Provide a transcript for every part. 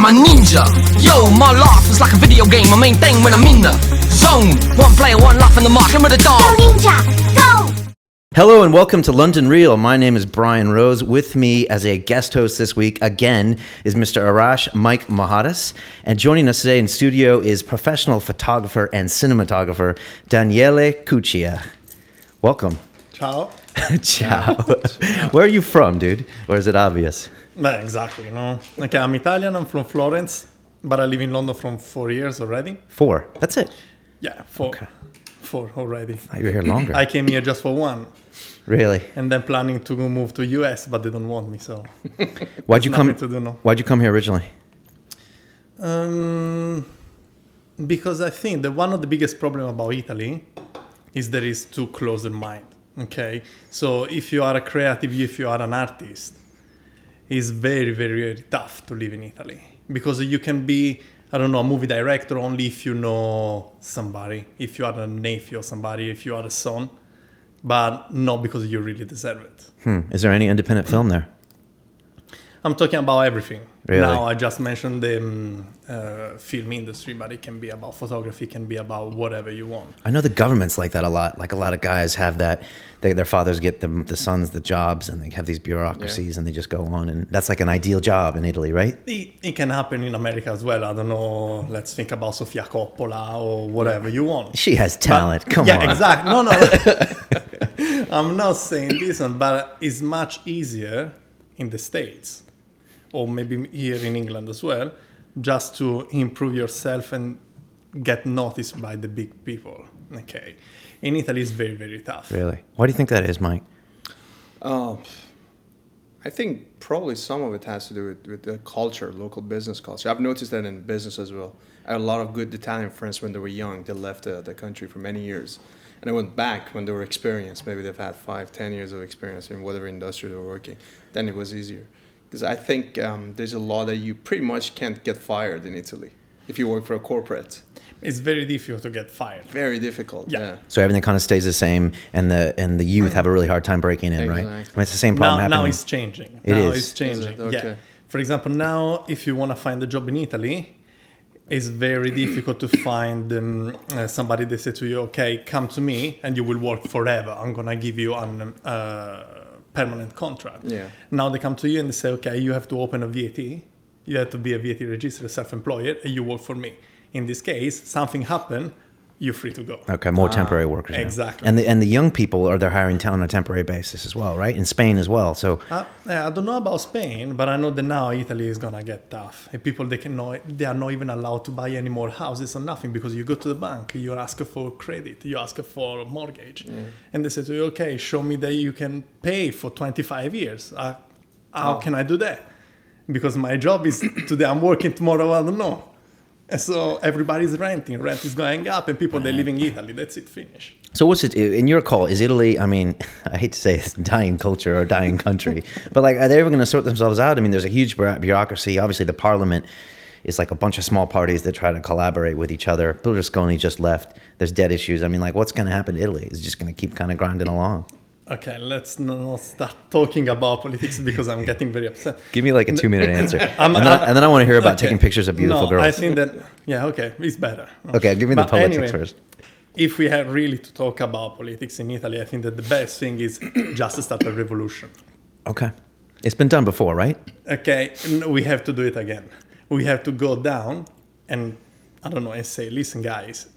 I'm a ninja. Yo, my life is like a video game. My main thing when I'm in the zone. One player, one life in the mark. Remember the dog. Go ninja, go! Hello and welcome to London Real. My name is Brian Rose. With me as a guest host this week again is Mr. Arash Mike Mahadas. And joining us today in studio is professional photographer and cinematographer Daniele Cuccia. Welcome. Ciao. Ciao. Where are you from, dude? Or is it obvious? Exactly, no. Okay, I'm Italian, I'm from Florence, but I live in London for 4 years already. 4. That's it. Yeah, 4. Okay. 4 already. Oh, you're here longer. I came here just for 1. Really? And then planning to move to US, but they don't want me, so Why'd you come? to do, no. Why'd you come here originally? Because I think that one of the biggest problem about Italy is there is too close in mind. Okay, so if you are a creative, if you are an artist, it's very, very, very tough to live in Italy because you can be, I don't know, a movie director only if you know somebody, if you are a nephew or somebody, if you are a son, but not because you really deserve it. Is there any independent film there? I'm talking about everything. Really? Now I just mentioned the film industry, but it can be about photography, it can be about whatever you want. I know the government's like that a lot. Like a lot of guys have that. Their fathers get the sons the jobs, and they have these bureaucracies, and they just go on. And that's like an ideal job in Italy, right? It can happen in America as well. I don't know. Let's think about Sofia Coppola or whatever you want. She has talent. Come on. Yeah, exactly. No. I'm not saying this one, but it's much easier in the States, or maybe here in England as well, just to improve yourself and get noticed by the big people. Okay. In Italy, it's very, very tough. Really? Why do you think that is, Mike? I think probably some of it has to do with the culture, local business culture. I've noticed that in business as well. I had a lot of good Italian friends when they were young. They left the country for many years. And they went back when they were experienced. Maybe they've had 5-10 years of experience in whatever industry they were working. Then it was easier. Because I think there's a law that you pretty much can't get fired in Italy if you work for a corporate. It's very difficult to get fired. Very difficult, yeah. So everything kind of stays the same, and the youth have a really hard time breaking in, right? Exactly. I mean, it's the same problem happening. Now it's changing. It now is. It's changing. Is it? Okay. Yeah. For example, now if you want to find a job in Italy, it's very difficult to find somebody that says to you, okay, come to me and you will work forever. I'm going to give you a permanent contract. Yeah. Now they come to you and they say, okay, you have to open a VAT. You have to be a VAT registered self-employed and you work for me. In this case, something happened, you're free to go. Okay, more temporary workers. now. Exactly. And the young people they're hiring on a temporary basis as well, right? In Spain as well. So I don't know about Spain, but I know that now Italy is gonna get tough. And people they are not even allowed to buy any more houses or nothing because you go to the bank, you ask for credit, you ask for a mortgage, and they say to you, okay, show me that you can pay for 25 years. How can I do that? Because my job is today. I'm working tomorrow. I don't know. And so everybody's renting. Rent is going up, and people they live in Italy. That's it. Finish. So what's it in your call? Is Italy? I mean, I hate to say it's dying culture or dying country, but like, are they ever going to sort themselves out? I mean, there's a huge bureaucracy. Obviously, the parliament is like a bunch of small parties that try to collaborate with each other. Berlusconi just left. There's debt issues. I mean, like, what's going to happen to Italy? It's just going to keep kind of grinding along. Okay, let's not start talking about politics because I'm getting very upset. Give me like a 2-minute answer, and then I want to hear about taking pictures of beautiful girls. I think that okay, it's better. Okay, give me the But politics anyway, first. If we have really to talk about politics in Italy, I think that the best thing is just to start a revolution. Okay, it's been done before, right? Okay, we have to do it again. We have to go down and I don't know and say, listen, guys,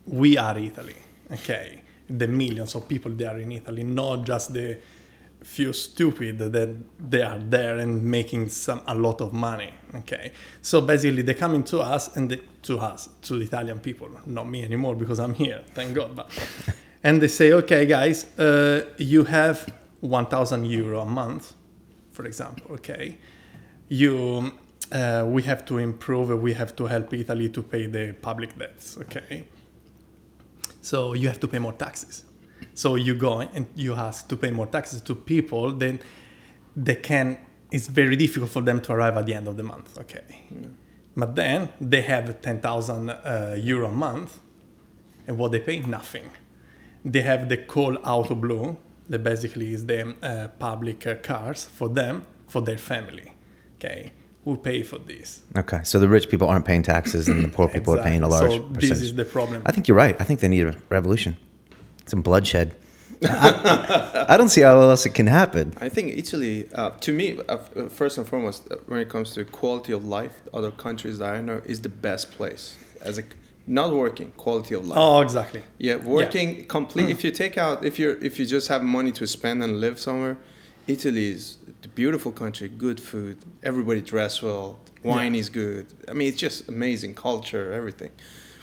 we are Italy. Okay, the millions of people that are in Italy, not just the few stupid that they are there and making a lot of money. Okay, so basically they come into us and to the Italian people, not me anymore because I'm here, thank God. And they say, okay, guys, you have 1,000 euro a month, for example. Okay, we have to improve. We have to help Italy to pay the public debts. Okay. So you have to pay more taxes. So you go and you ask to pay more taxes to people, then it's very difficult for them to arrive at the end of the month, okay? But then they have 10,000 euro a month, and what they pay? Nothing. They have the call auto blue, that basically is the public cars for them, for their family. okay, who pay for this? Okay, so the rich people aren't paying taxes, and the poor people are paying a large So percentage. this is the problem. I think you're right. I think they need a revolution, some bloodshed. I don't see how else it can happen. I think Italy, to me, first and foremost, when it comes to quality of life, other countries that I know is the best place. As a not working, quality of life. Oh, exactly. Yeah, working complete. If you take out, if you just have money to spend and live somewhere, Italy is a beautiful country, good food, everybody dress well, wine is good. I mean, it's just amazing culture, everything.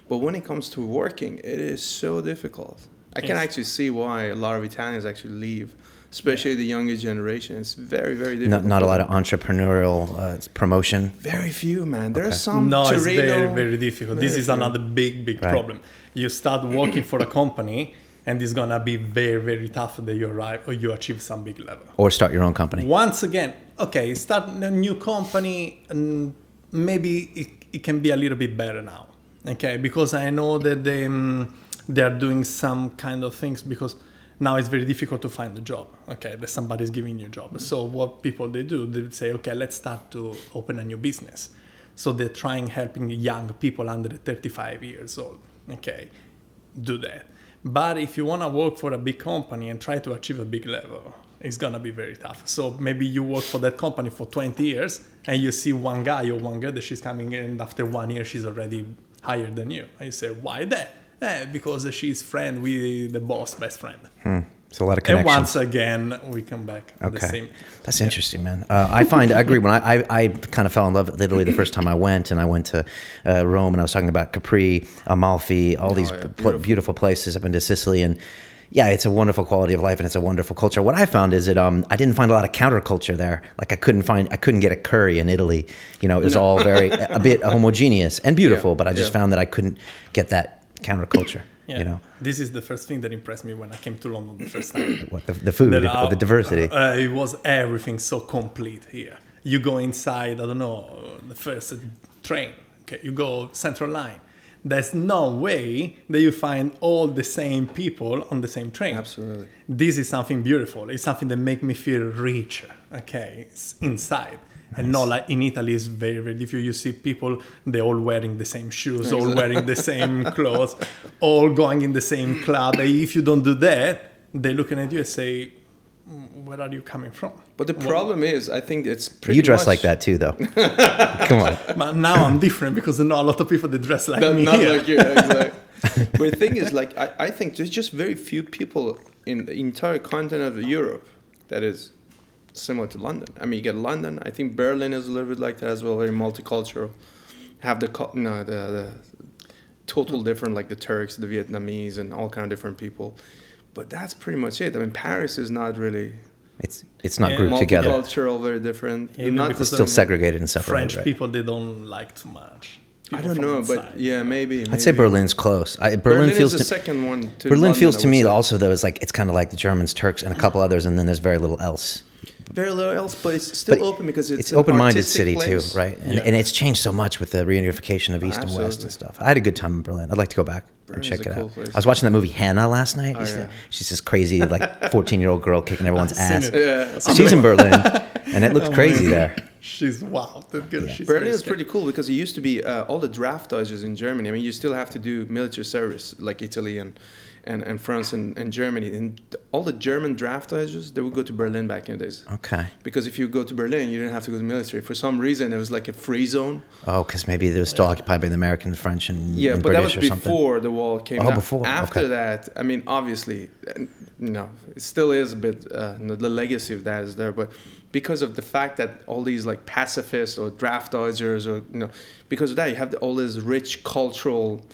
But when it comes to working, it is so difficult. I can actually see why a lot of Italians actually leave, especially the younger generation. It's very, very difficult. Not a lot of entrepreneurial promotion. Very few, man. There are some. No, it's Torino, very, very difficult. This is another big problem. You start working for a company, and it's gonna be very, very tough that you arrive or you achieve some big level. Or start your own company. Once again, okay, start a new company, and maybe it can be a little bit better now, okay? Because I know that they are doing some kind of things, because now it's very difficult to find a job, okay, that somebody's giving you a job. So what people they do, they say, okay, let's start to open a new business. So they're trying helping young people under 35 years old, okay, do that. But if you want to work for a big company and try to achieve a big level, it's going to be very tough. So maybe you work for that company for 20 years and you see one guy or one girl that she's coming in, and after 1 year she's already higher than you. And you say, why that? Because she's friend with the boss, best friend. So a lot of connections. And once again, we come back. Okay. The same. That's interesting, man. I agree. When I kind of fell in love with Italy the first time I went, and I went to Rome, and I was talking about Capri, Amalfi, all these beautiful places. I've been to Sicily, and yeah, it's a wonderful quality of life, and it's a wonderful culture. What I found is that I didn't find a lot of counterculture there. Like I couldn't get a curry in Italy. You know, it was all a bit homogeneous and beautiful, but I just found that I couldn't get that counterculture. Yeah. You know, this is the first thing that impressed me when I came to London the first time. what the food, the diversity. It was everything so complete here. You go inside, I don't know, the first train. Okay, you go Central Line. There's no way that you find all the same people on the same train. Absolutely. This is something beautiful. It's something that makes me feel richer. Okay, it's inside. And not like in Italy, it's very, very difficult. You see people, they're all wearing the same shoes, all wearing the same clothes, all going in the same club. And if you don't do that, they're looking at you and say, where are you coming from? But the problem is, I think it's pretty You dress much, like that too, though. Come on. But now I'm different, because I know a lot of people that dress like me not here. like you, exactly. But the thing is, like, I think there's just very few people in the entire continent of Europe that is similar to London. I mean, you get London. I think Berlin is a little bit like that as well, very multicultural. Have the total different, like the Turks, the Vietnamese, and all kind of different people. But that's pretty much it. I mean, Paris is not really. It's not grouped together. Multicultural, very different. Yeah, not because It's still segregated and separated. French right? people, they don't like too much. I People don't from know, inside. but yeah, maybe. I'd say Berlin's close. Berlin feels is the second one. To Berlin London, feels I to would me say. also though it's like it's kind of like the Germans, Turks, and a couple others, and then there's very little else. Very little else, but it's still But open because it's an open-minded artistic city place. too, right? And it's changed so much with the reunification of East and West Absolutely. and stuff. I had a good time in Berlin. I'd like to go back and Berlin's check a it cool out. place. I was watching that movie Hannah last night. yeah. She's this crazy like 14-year-old girl kicking everyone's ass. Yeah, She's in Berlin, and it looks crazy there. She's wow. That girl, she's Berlin very is pretty cool because it used to be all the draft dodgers in Germany. I mean, you still have to do military service like Italy and France and Germany. And all the German draft dodgers, they would go to Berlin back in the days. Okay. Because if you go to Berlin, you didn't have to go to the military. For some reason, it was like a free zone. Oh, because maybe they were still occupied by the American, French, and Yeah, and but British that was or something. before the wall came Oh, down. before, After okay. that, I mean, obviously, no, it still is a bit, the legacy of that is there, but because of the fact that all these like pacifists or draft dodgers or, because of that, you have all this rich cultural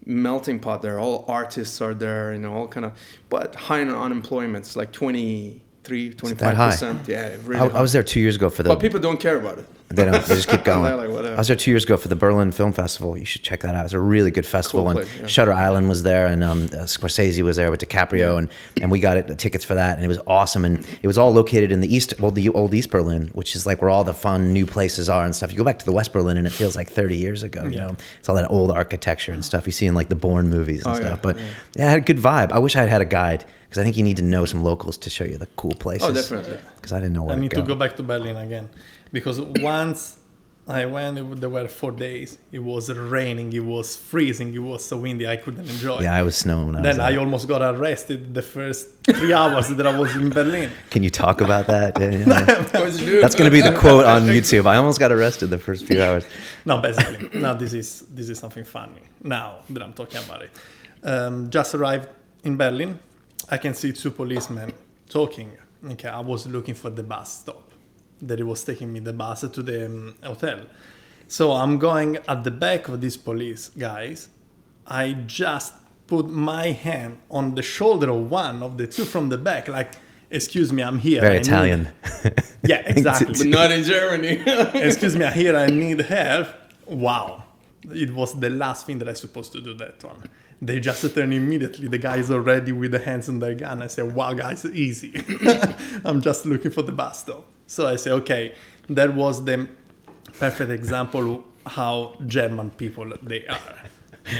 melting pot there. All artists are there, all kind of, but high on unemployment. It's like 23, 25%. Yeah, really I was there 2 years ago for the. But people don't care about it. They don't. They just keep going. They're like, whatever. I was there 2 years ago for the Berlin Film Festival. You should check that out. It's a really good festival. Cool And place, yeah. Shutter Island was there, and Scorsese was there with DiCaprio, and we got tickets for that, and it was awesome. And it was all located in the old East Berlin, which is like where all the fun new places are and stuff. You go back to the West Berlin, and it feels like 30 years ago. You know, it's all that old architecture and stuff you see in like the Bourne movies and stuff. But yeah, it had a good vibe. I wish I had a guide. Because I think you need to know some locals to show you the cool places. Oh, definitely. Because I didn't know where I need to to go back to Berlin again. because once I went, there were 4 days. It was raining, it was freezing, it was so windy, I couldn't enjoy. Yeah, I was snowing when I was Then I there. almost got arrested the first 3 hours that I was in Berlin. Can you talk about that? Yeah. What'd you do? That's going to be the quote on YouTube. I almost got arrested the first few hours. No, basically, now this is something funny. Now that I'm talking about it, just arrived in Berlin. I can see 2 policemen talking. Okay, I was looking for the bus stop that it was taking me the bus to the hotel. So I'm going at the back of these police guys. I just put my hand on the shoulder of one of the 2 from the back, like, excuse me, I'm here. Very I need-" Italian. Yeah, exactly. But not in Germany. Excuse me, here I need help. Wow. It was the last thing that I was supposed to do that one. They just turn immediately. The guys already with the hands on their gun. I say, wow, guys, easy. I'm just looking for the bus stop. So I say, okay, that was the perfect example how German people they are.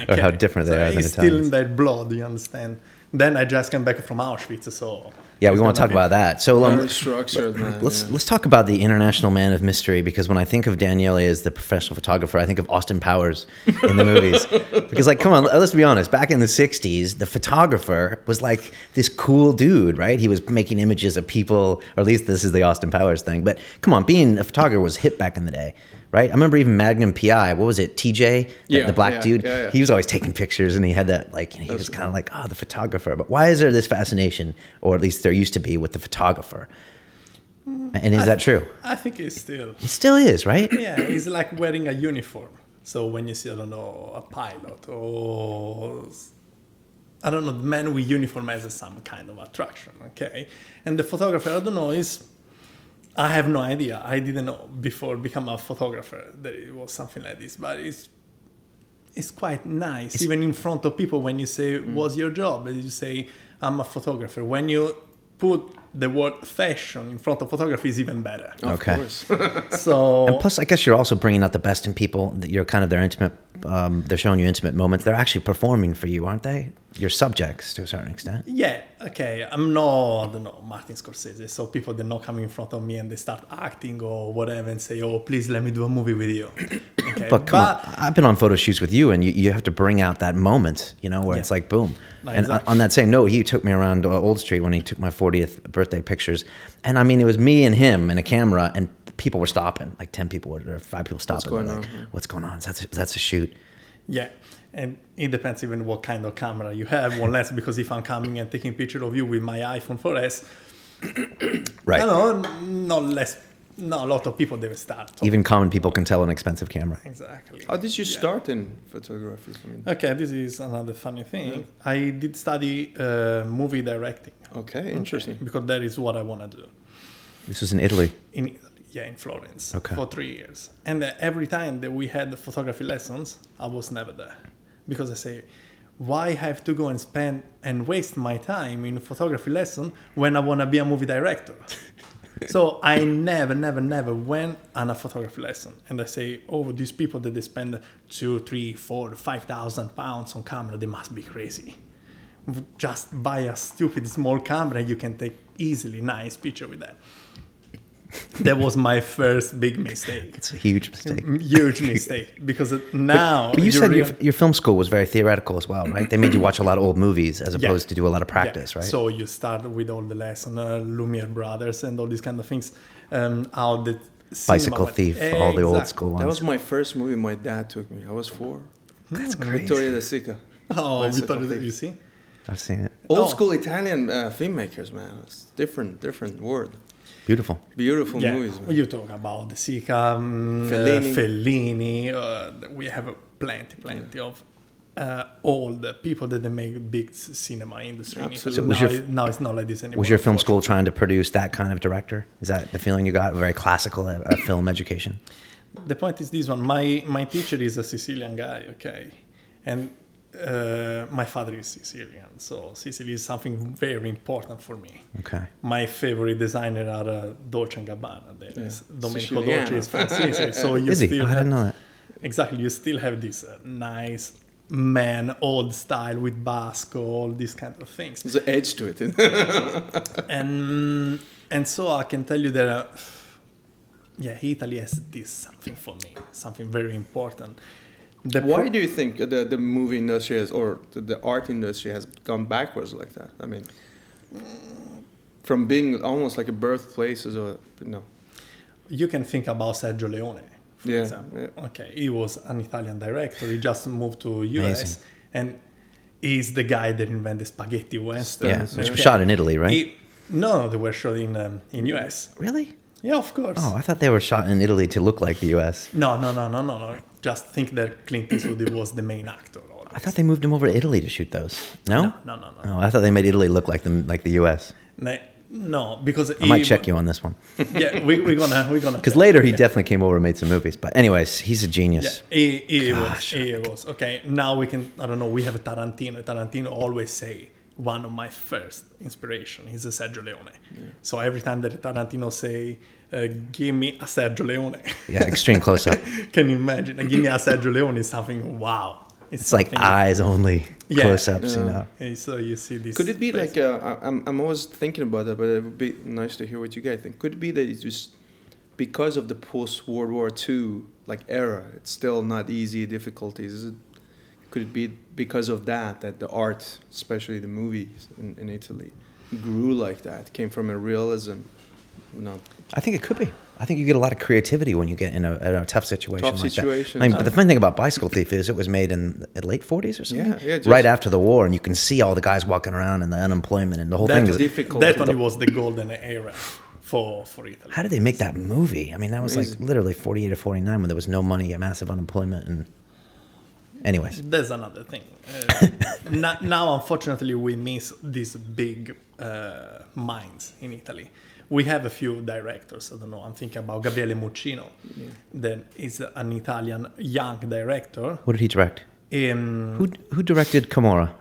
Or how different they are than It's still in Italians. their blood, you understand? Then I just came back from Auschwitz, so... Yeah, we want to talk about that. So Very structured, man. let's talk about the international man of mystery, because when I think of Daniele as the professional photographer, I think of Austin Powers in the movies. Because, like, come on, let's be honest. Back in the 60s, the photographer was like this cool dude, right? He was making images of people, or at least this is the Austin Powers thing. But come on, being a photographer was hip back in the day, right? I remember even Magnum PI, what was it, TJ? The black dude? yeah. He was always taking pictures, and he had that, like, he was kind of like, the photographer. But why is there this fascination, or at least there used to be, with the photographer? And is that true? I think it's still... It still is, right? Yeah, it's like wearing a uniform. So when you see, I don't know, a pilot or, I don't know, the man with uniform has some kind of attraction, okay? And the photographer, I don't know, I have no idea. I didn't know before become a photographer that it was something like this, but it's quite nice. Even in front of people, when you say, what's your job? And you say, I'm a photographer. When you put the word fashion in front of photography, is even better. Okay. Of course. So And plus, I guess you're also bringing out the best in people. That you're kind of their intimate. They're showing you intimate moments. They're actually performing for you, aren't they? Your subjects, to a certain extent. yeah, okay. I'm no, I don't know, Martin Scorsese. So people they're not coming in front of me and they start acting or whatever and say, "Oh, please let me do a movie with you." Okay, But come on, I've been on photo shoots with you, and you have to bring out that moment, where it's like boom. No, And exactly. on that same note, he took me around Old Street when he took my 40th birthday pictures, and I mean, it was me and him and a camera, and people were stopping, like 10 people or 5 people stopping. going They're like, on? What's going on? That's a shoot. Yeah, and it depends even what kind of camera you have, one less. Because if I'm coming and taking picture of you with my iPhone 4S, Right. I don't know, not a lot of people they will start. talking. Even common people can tell an expensive camera. Exactly. How did you start in photography? I mean, Okay, this is another funny thing. I did study movie directing. okay, interesting. Because that is what I want to do. This was in Italy. In Italy, yeah, in Florence, Okay. for 3 years. And every time that we had the photography lessons, I was never there. Because I say, why have to go and spend and waste my time in photography lesson when I want to be a movie director? So I never went on a photography lesson. And I say, oh, these people that they spend 2, 3, 4, 5,000 pounds on camera, they must be crazy. Just buy a stupid small camera and you can take easily nice picture with that. That was my first big mistake. It's a huge mistake. Huge mistake. Because now... But you said real- your film school was very theoretical as well, right? They made you watch a lot of old movies as Yeah. opposed to do a lot of practice, Yeah. right? So you start with all the lesson, Lumiere Brothers and all these kind of things. How the Bicycle cinema- Thief, all the old Exactly. school That ones. was my first movie my dad took me. I was 4. That's crazy. Victoria De Sica. Oh, Bicycle Vittorio, Thief. you see? I've seen it. Old Oh. school Italian filmmakers, man. It's different world. Beautiful. Beautiful Yeah, movies, man. you talk about the Sica, Fellini. Fellini. We have plenty of all the people that they make big cinema industry. in Italy. Absolutely. Was Now it's not like this anymore. Was your film school unfortunately. trying to produce that kind of director? Is that the feeling you got? A very classical film education? The point is this one. My teacher is a Sicilian guy, okay? And my father is Sicilian, so Sicily is something very important for me. Okay. My favorite designer are Dolce & Gabbana. There is Domenico Siciliano. Dolce is from Sicily. So you Is he? still I have, didn't know that. Exactly, you still have this nice man, old style with Basco, all these kind of things. There's an edge to it. And so I can tell you that yeah, Italy has this something for me, something very important. Why do you think the movie industry has, or the art industry has gone backwards like that? I mean, from being almost like a birthplace as a, You can think about Sergio Leone, for Yeah, example. yeah. Okay, he was an Italian director. He just moved to US, Amazing. and he's the guy that invented spaghetti western. Yeah, it's shot in Italy, right? No, they were shot in US. Really? Yeah, of course. Oh, I thought they were shot in Italy to look like the U.S. No. Just think that Clint Eastwood was the main actor. I thought they moved him over to Italy to shoot those. No? No. Oh, I thought they made Italy look like the U.S. No, because I might check you on this one. Yeah, we're gonna. Because later he definitely came over and made some movies. But anyways, he's a genius. Yeah, he was. Okay, now we can. I don't know. We have Tarantino. Tarantino always say one of my first inspiration is a Sergio Leone. Yeah. So every time that Tarantino say, "Give me a Sergio Leone," Yeah, extreme close up. Can you imagine? Give me a Sergio Leone is something. Wow. It's like eyes only close ups, you know. And so you see this. Could it be like I'm always thinking about that, but it would be nice to hear what you guys think. Could it be that it's just because of the post World War II like era, it's still not easy, difficulties? Could it be because of that the art, especially the movies in Italy, grew like that, came from a realism? I think it could be. I think you get a lot of creativity when you get in a tough situation Tough like situation. that. I mean, but the funny thing about Bicycle Thief is it was made in the late 40s or something? Yeah, just right after the war, and you can see all the guys walking around and the unemployment and the whole thing. Difficult. That one was the golden era for Italy. How did they make that movie? I mean, that was like literally 48 or 49 when there was no money, massive unemployment, and anyways. There's another thing. Now, unfortunately, we miss these big minds in Italy. We have a few directors. I don't know. I'm thinking about Gabriele Muccino. Yeah. That is an Italian young director. What did he direct? Who directed Gomorrah,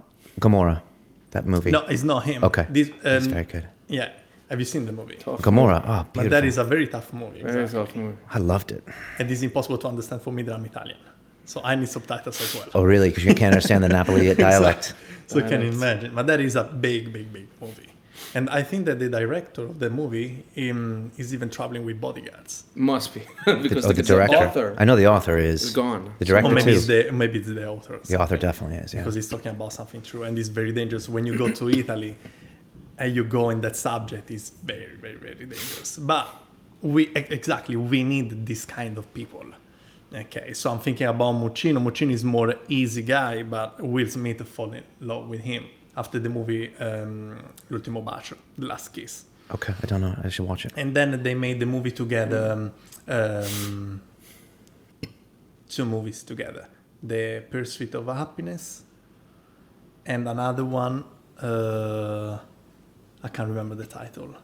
that movie? No, it's not him. Okay, it's very good. Yeah. Have you seen the movie? Gomorrah, oh, beautiful. But that is a very tough movie. Very tough movie. I loved it. And it's impossible to understand for me that I'm Italian. So I need subtitles as well. Oh, really? Because you can't understand the Napoli dialect. So can you imagine? But that is a big movie. And I think that the director of the movie is even traveling with bodyguards. Must be. Because the director. Author I know the author is gone. The director or maybe too. Maybe it's the author. The author definitely is, yeah. Because he's talking about something true. And it's very dangerous. When you go to Italy and you go in that subject, it's very, very, very dangerous. But we need this kind of people. Okay, so I'm thinking about Muccino. Muccino is more easy guy, but Will Smith fall in love with him after the movie L'ultimo bacio, The Last Kiss. Okay, I don't know. I should watch it. And then they made the movie together, two movies together. The Pursuit of Happiness and another one, I can't remember the title.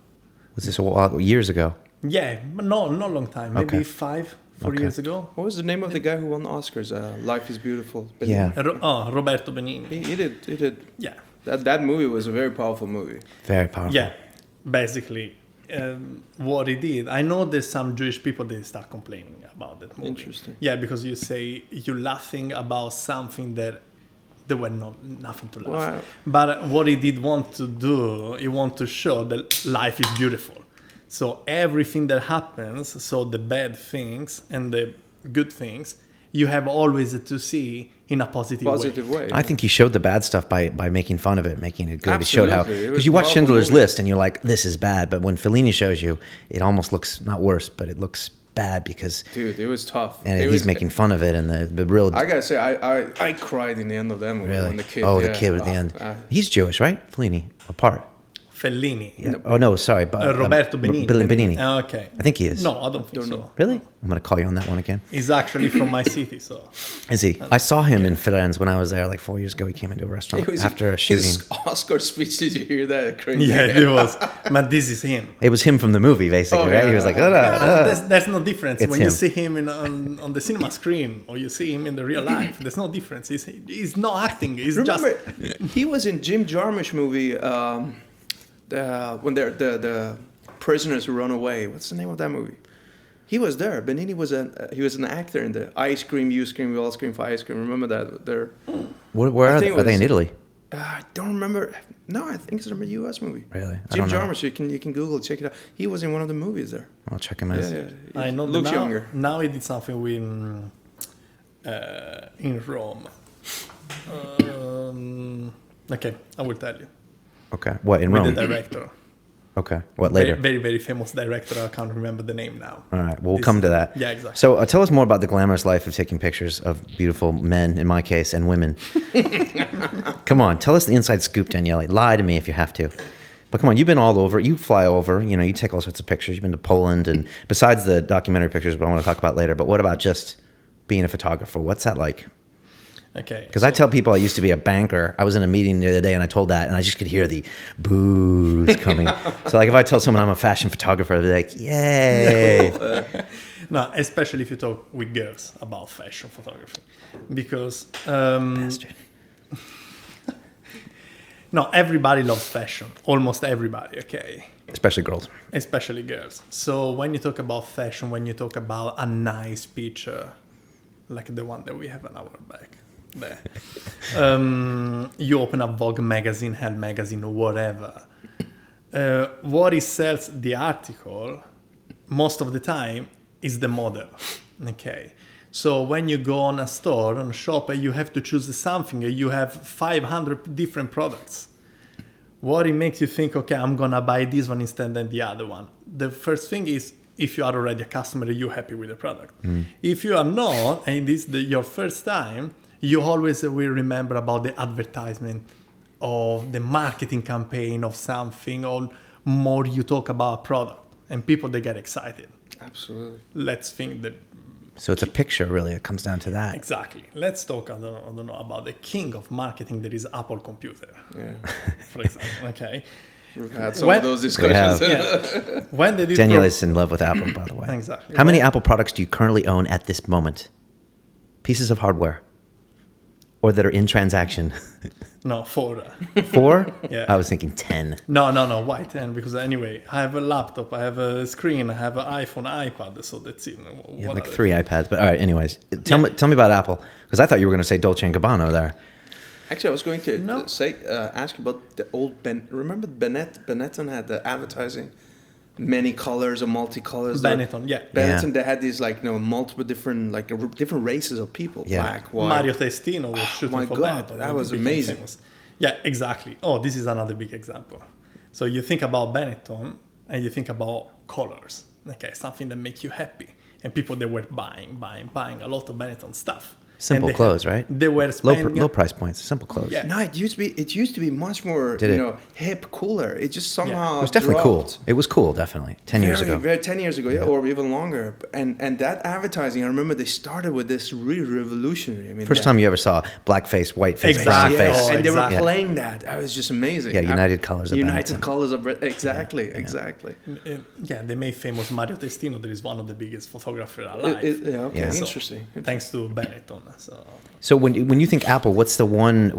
Was this a while, years ago? Yeah, but not long time. Maybe Okay. 4 years ago. What was the name of the guy who won the Oscars? Life is Beautiful. Yeah. Roberto Benigni. He did. Yeah. That movie was a very powerful movie. Very powerful. Yeah, basically, what he did. I know there's some Jewish people that start complaining about that movie. Interesting. Yeah, because you say you're laughing about something that there were nothing to laugh. Wow. But what he did want to do, he want to show that life is beautiful. So everything that happens, so the bad things and the good things, you have always to see in a positive way. I think he showed the bad stuff by making fun of it, making it good. Absolutely. He showed how, because you watch Schindler's List and you're like, this is bad. But when Fellini shows you, it almost looks not worse, but it looks bad because. Dude, it was tough. And he's making fun of it, and the real. I gotta say, I cried in the end of that movie. Really? When the kid, the kid at the end. He's Jewish, right? Fellini, apart. Fellini. Yeah. Oh no, sorry, but Roberto Benigni. Benigni. Okay. I think he is. No, I don't think so. Really? I'm gonna call you on that one again. He's actually from my city, so. Is he? I saw him in Firenze when I was there like 4 years ago. He came into a restaurant after a shooting. His Oscar speech, did you hear that? Crazy. Yeah, it was. But this is him. It was him from the movie, basically, right? Yeah. He was like, There's no difference. It's when him. you see him on the cinema screen or you see him in the real life, there's no difference. He's not acting. He's Remember, just. he was in Jim Jarmusch movie. When they're the prisoners who run away. What's the name of that movie? He was there. Benigni was an actor in the I Scream, You Scream, We All Scream for Ice Cream. Remember that? Where are they? Are they in Italy? I don't remember. No, I think it's a U.S. movie. Really? I Jim don't know. Jarmusch. You can Google, check it out. He was in one of the movies there. I'll check him out. Yeah. I know. Looks now, younger. Now he did something with in Rome. Okay, I will tell you. Okay. What, in With Rome? the director. Okay. What, later? Very, very famous director. I can't remember the name now. All right. We'll come to that. Yeah, exactly. So tell us more about the glamorous life of taking pictures of beautiful men, in my case, and women. Come on. Tell us the inside scoop, Daniele. Lie to me if you have to. But come on, you've been all over. You fly over. You know, you take all sorts of pictures. You've been to Poland, and besides the documentary pictures, but I want to talk about later. But what about just being a photographer? What's that like? Okay. Because I tell people I used to be a banker. I was in a meeting the other day and I told that, and I just could hear the boos coming. So, like, if I tell someone I'm a fashion photographer, they're like, yay. No, especially if you talk with girls about fashion photography. Because, Bastard. no, everybody loves fashion. Almost everybody, okay? Especially girls. Especially girls. So when you talk about fashion, when you talk about a nice picture, like the one that we have on our back, there, you open up Vogue magazine, Hell magazine, or whatever. What it sells the article, most of the time, is the model. Okay. So when you go on a store, on a shop, and you have to choose something, you have 500 different products. What it makes you think, okay, I'm gonna buy this one instead than the other one. The first thing is, if you are already a customer, you're happy with the product. If you are not, and this is your first time, you always will remember about the advertisement of the marketing campaign of something, or more you talk about a product, and people, they get excited. Absolutely. Let's think that. So it's a picture, really. It comes down to that. Exactly. Let's talk, I don't know, about the king of marketing, that is Apple computer, Yeah. for example. Okay. We've had some When- of those discussions. Yeah. When they did Daniele is in love with Apple, by the way. Exactly. How many Apple products do you currently own at this moment? Pieces of hardware? Or that are in transaction? No, 4. 4? Yeah. I was thinking 10. No, why 10? Because anyway, I have a laptop, I have a screen, I have an iPhone, iPad, so that's it. Yeah, What like other 3 iPads. But all right, anyways. Tell me about Apple. Because I thought you were going to say Dolce & Gabbana there. Actually, I was going to No. ask you about the old Remember Benetton had the advertising, many colors or multicolors. Benetton, yeah. Benetton, they had these multiple different different races of people. Yeah. Black, white. Mario Testino was shooting my for God, Benetton. that and was became amazing. famous. Yeah, exactly. Oh, this is another big example. So you think about Benetton and you think about colors. Okay, something that makes you happy. And people, they were buying a lot of Benetton stuff. Simple And clothes, right? They were spending... Low price points. Simple clothes. Yeah. No, it used to be much more Did it? hip, cooler. It just somehow It was definitely cool. dropped. It was cool, definitely. 10 years ago. 10 years ago, yeah, or even longer. And that advertising, I remember they started with this really revolutionary. I mean, First time you ever saw blackface, whiteface, Exactly. brownface. Yes, and they were Exactly. playing that. That was just amazing. Yeah, United Colors of United Benetton. Colors of exactly. Yeah, they made famous Mario Testino, that is one of the biggest photographers alive. Okay, Yeah. So, interesting. thanks to Benetton. So when you think Apple, what's the one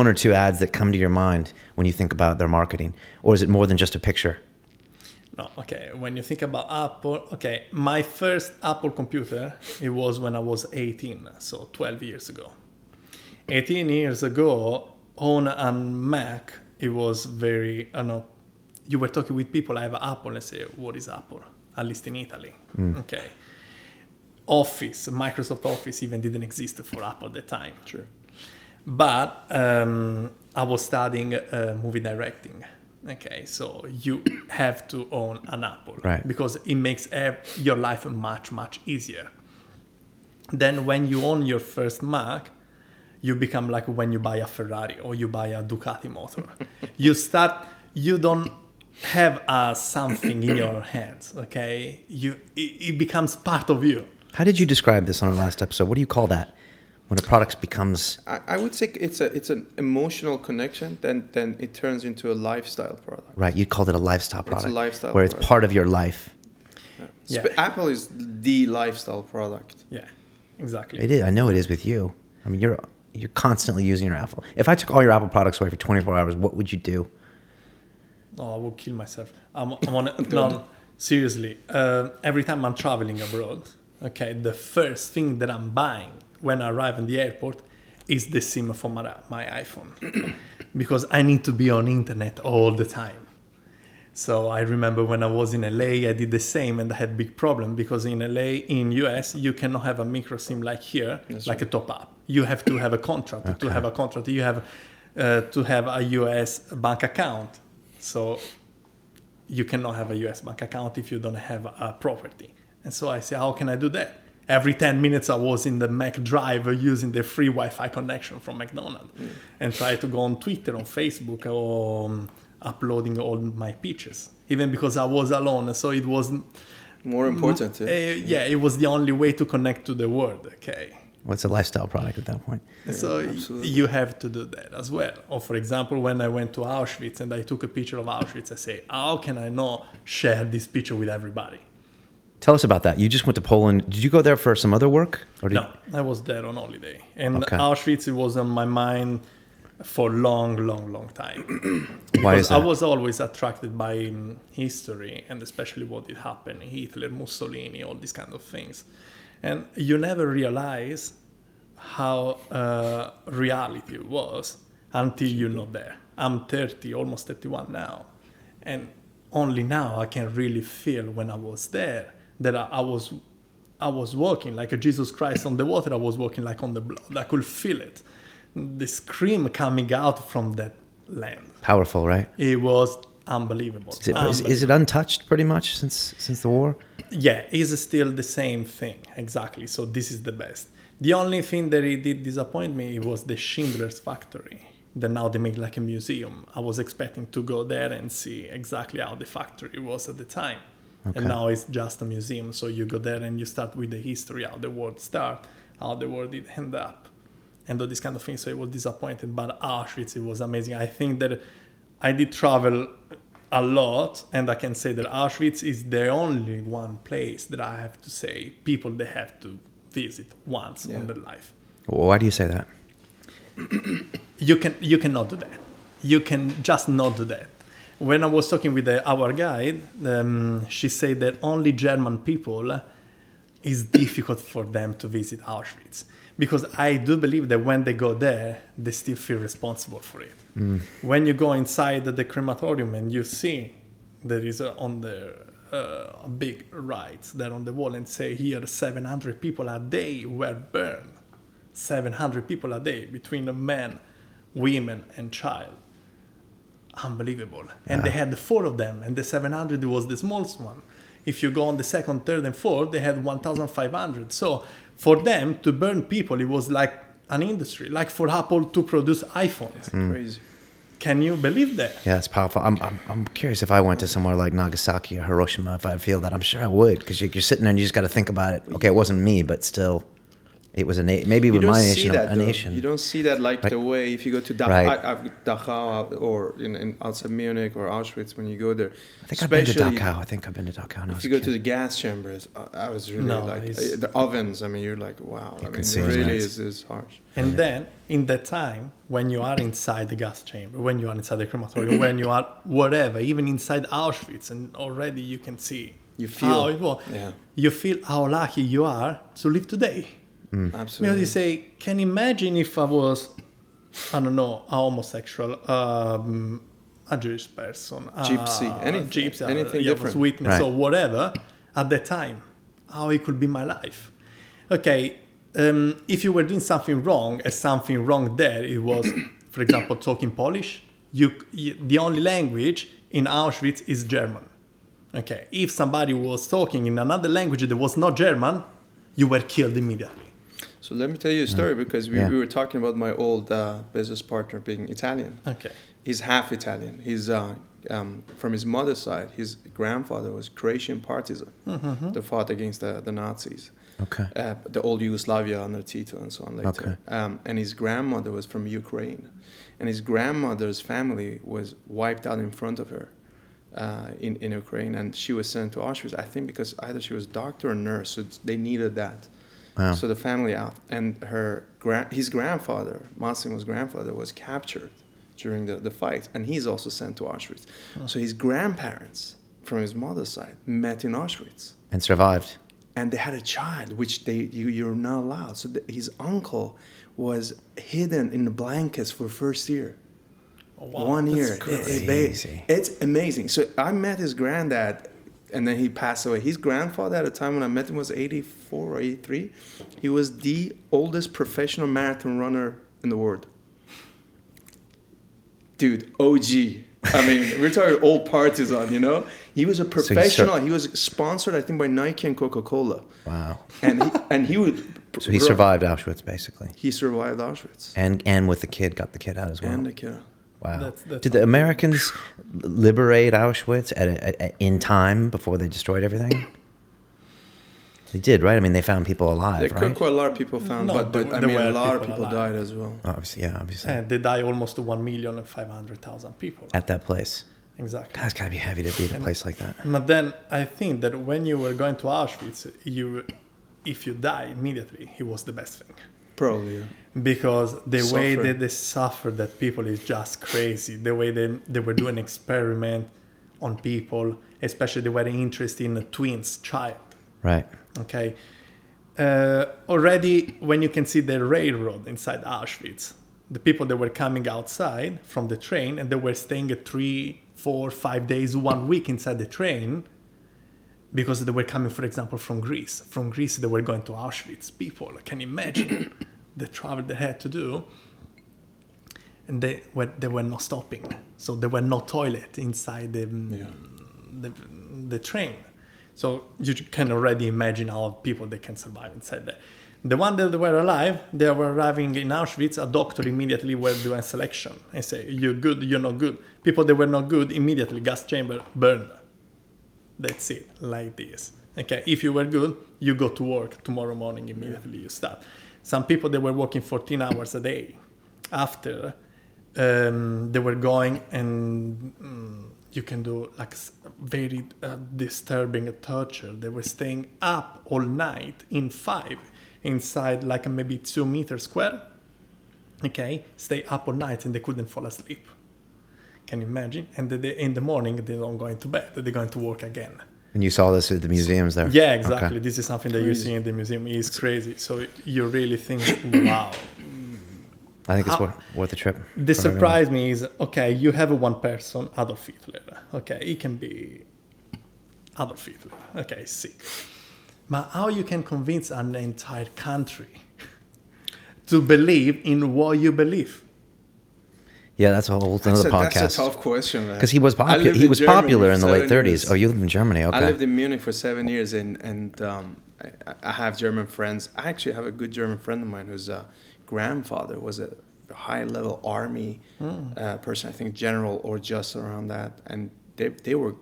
or two ads that come to your mind when you think about their marketing, or is it more than just a picture? No, okay. When you think about Apple, okay, my first Apple computer, it was when I was 18, so 12 years ago. 18 years ago, on a Mac, it was very, I don't know, you were talking with people, I have Apple, and say, what is Apple? At least in Italy. Okay. Office, Microsoft Office even didn't exist for Apple at the time. True. But I was studying movie directing. Okay, so you have to own an Apple, Right? Because it makes your life much, much easier. Then when you own your first Mac, you become like when you buy a Ferrari or you buy a Ducati motor. You don't have something in your hands, okay? It becomes part of you. How did you describe this on our last episode? What do you call that? When a product becomes... I would say it's an emotional connection, then it turns into a lifestyle product. Right, you called it a lifestyle product. It's a lifestyle where it's product. part of your life. Yeah. Apple is the lifestyle product. Yeah, exactly. It is. I know it is with you. I mean, you're constantly using your Apple. If I took all your Apple products away for 24 hours, what would you do? Oh, I will kill myself. No, seriously. Every time I'm traveling abroad, okay, the first thing that I'm buying when I arrive in the airport is the SIM for my iPhone because I need to be on internet all the time. So I remember when I was in LA, I did the same, and I had big problem because in LA, in US, you cannot have a micro SIM like here, like a top up. You have to have a contract. Okay. To have a contract, you have to have a US bank account. So you cannot have a US bank account if you don't have a property. And so I say, how can I do that? Every 10 minutes I was in the Mac drive using the free Wi-Fi connection from McDonald's and try to go on Twitter, on Facebook, or uploading all my pictures. Even because I was alone, so it was More important. it was the only way to connect to the world. Okay. What's a lifestyle product at that point? So absolutely. you have to do that as well. Or for example, when I went to Auschwitz and I took a picture of Auschwitz, I say, how can I not share this picture with everybody? Tell us about that. You just went to Poland. Did you go there for some other work? Or did No, I was there on holiday. And Okay. Auschwitz, it was on my mind for long time. Why is I that? was always attracted by history and especially what did happen, Hitler, Mussolini, all these kind of things. And you never realize how reality was until you're not there. I'm 30, almost 31 now. And only now I can really feel when I was there that I was walking like a Jesus Christ on the water. I was walking like on the blood. I could feel it. The scream coming out from that land. Powerful, right? It was unbelievable. Is it untouched pretty much since the war? Yeah, it's still the same thing. Exactly. So this is the best. The only thing that it did disappoint me was the Schindler's factory. That now they make like a museum. I was expecting to go there and see exactly how the factory was at the time. Okay. And now it's just a museum. So you go there and you start with the history, how the world started, how the world did end up, and all these kind of things. So it was disappointing. But Auschwitz, it was amazing. I think that I did travel a lot, and I can say that Auschwitz is the only one place that I have to say people they have to visit once in their life. Why do you say that? You cannot do that. You can just not do that. When I was talking with our guide, she said that only German people is difficult for them to visit Auschwitz. Because I do believe that when they go there, they still feel responsible for it. When you go inside the crematorium and you see there is on the a big writes there on the wall and say here 700 people a day were burned. 700 people a day between men, women, and child. Unbelievable. And they had 4 of them, and the 700 was the smallest one. If you go on the second, third, and fourth, they had 1,500. So for them to burn people, it was like an industry, like for Apple to produce iPhones. Crazy. Can you believe that? Yeah, it's powerful. I'm curious if I went to somewhere like Nagasaki or Hiroshima, if I'd feel that. I'm sure I would, because you're sitting there and you just got to think about it. Okay, it wasn't me, but still, it was maybe with my nation, a nation. You don't see that like the way if you go to Dachau or in outside Munich or Auschwitz when you go there. I think I've been to Dachau. If you go to the gas chambers, I was really the ovens. I mean, you're like, wow. I mean, it really is harsh. And then, in that time, when you are inside the gas chamber, when you are inside the crematorium, when you are whatever, even inside Auschwitz, and already you can see how it was. Yeah. You feel how lucky you are to live today. Absolutely. Because you say, can you imagine if I was, I don't know, a homosexual, a Jewish person, Gypsy, anything different. Witness Right. or whatever, at that time, how it could be my life. Okay, if you were doing something wrong, there, it was, for example, talking Polish, the only language in Auschwitz is German. Okay, if somebody was talking in another language that was not German, you were killed immediately. So let me tell you a story because we were talking about my old business partner being Italian. Okay. He's half Italian. He's from his mother's side. His grandfather was Croatian partisan. They fought against the Nazis. Okay. The old Yugoslavia under Tito and so on later. Okay. And his grandmother was from Ukraine. And his grandmother's family was wiped out in front of her in Ukraine. And she was sent to Auschwitz, I think because either she was doctor or nurse, so they needed that. Wow. So the family out. And his grandfather, Massimo's grandfather, was captured during the fight. And he's also sent to Auschwitz. Oh. So his grandparents from his mother's side met in Auschwitz. And survived. And they had a child, which you're not allowed. So his uncle was hidden in the blankets for first year. Oh, wow, 1 that's year. crazy. It's amazing. So I met his granddad, and then he passed away. His grandfather at the time when I met him was 84 or 83. He was the oldest professional marathon runner in the world. Dude, OG. I mean, we're talking old partisan, you know? He was a professional. He was sponsored, I think, by Nike and Coca-Cola. Wow. And he would... So he survived Auschwitz, basically. He survived Auschwitz. And with the kid, got the kid out as well. And the kid. Wow. That's Did the Americans liberate Auschwitz in time before they destroyed everything? They did, right? I mean, they found people alive, There right? quite a lot of people found, No, but there I mean, were a lot of people people alive. died as well. Obviously, yeah, obviously. And they die almost to 1,500,000 people. At that place. Exactly. God, it's got to be heavy to be at a place like that. But then I think that when you were going to Auschwitz, if you die immediately, it was the best thing. Probably, yeah. Because the way Suffering. that they suffered that people is just crazy. The way they were doing experiment on people, especially they were interested in a twins child. Right. Okay. Already when you can see the railroad inside Auschwitz, the people that were coming outside from the train and they were staying 3, 4, 5 days, 1 week inside the train because they were coming, for example, from Greece. From Greece, they were going to Auschwitz. People can imagine the travel they had to do. And they were not stopping. So there were no toilet inside the train. So you can already imagine how people they can survive inside there. The one that were alive, they were arriving in Auschwitz, a doctor immediately were doing selection and say, you're good, you're not good. People that were not good, immediately gas chamber burned. That's it, like this. Okay, if you were good, you go to work tomorrow morning, immediately you start. Some people, they were working 14 hours a day. After, they were going and you can do like very disturbing torture. They were staying up all night in 5 inside like maybe 2 meters square. Okay, stay up all night and they couldn't fall asleep. Can you imagine? And in the morning they don't go into bed. They're going to work again. And you saw this at the museums there? Yeah, exactly. Okay. This is something that you see in the museum. It's crazy. So you really think, wow. I think it's worth the trip. The surprise me is, okay, you have one person, Adolf Hitler. Okay, he can be Adolf Hitler. Okay, sick. But how you can convince an entire country to believe in what you believe? Yeah, that's a whole another podcast. That's a tough question, man. Because he was popular. He was popular in the late 30s. Oh, you lived in Germany. Okay. I lived in Munich for 7 years, and I have German friends. I actually have a good German friend of mine whose grandfather was a high-level army person, I think general or just around that, and they were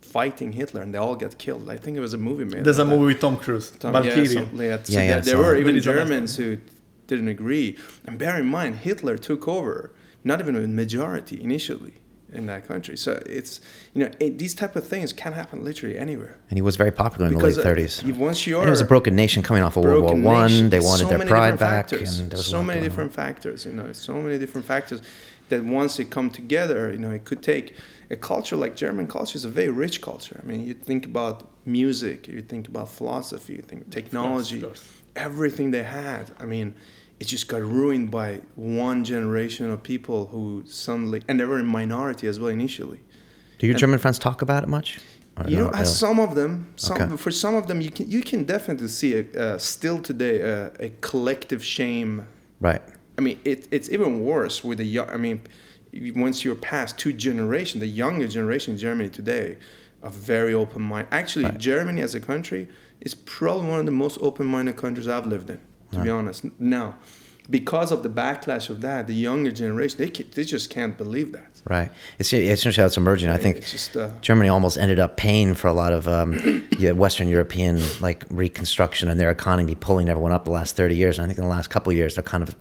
fighting Hitler, and they all got killed. I think it was a movie made. There's a movie with Tom Cruise, Valkyrie. There were even Germans who didn't agree. And bear in mind, Hitler took over, not even a majority initially in that country. So it's, these type of things can happen literally anywhere. And he was very popular in the late 30s. Once you're... And it was a broken nation coming off of World War One. They wanted their pride back. And there was so many different factors, so many different factors that once they come together, it could take... A culture like German culture is a very rich culture. I mean, you think about music, you think about philosophy, you think technology, everything they had. I mean, it just got ruined by one generation of people who suddenly, and they were in minority as well initially. Do your German friends talk about it much? Some of them, for some of them, you can definitely see still today a collective shame. Right. I mean, it's even worse with the young. I mean, once you're past 2 generations, the younger generation in Germany today are very open-minded. Actually, Germany as a country is probably one of the most open-minded countries I've lived in, to be honest. Now, because of the backlash of that, the younger generation, they just can't believe that. Right. It's essentially how it's emerging. I think just, Germany almost ended up paying for a lot of Western European reconstruction and their economy, pulling everyone up the last 30 years. And I think in the last couple of years, they're kind of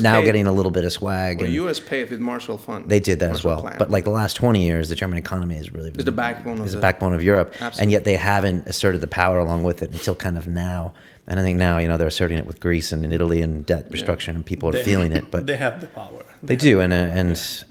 now getting a little bit of swag. Well, the U.S. paid with Marshall Fund. They did that as well. Plan. But the last 20 years, the German economy is really the backbone of Europe. Absolutely. And yet they haven't asserted the power along with it until kind of now. And I think now, they're asserting it with Greece and in Italy and debt restructuring, and people are feeling it. But they have the power. they do, and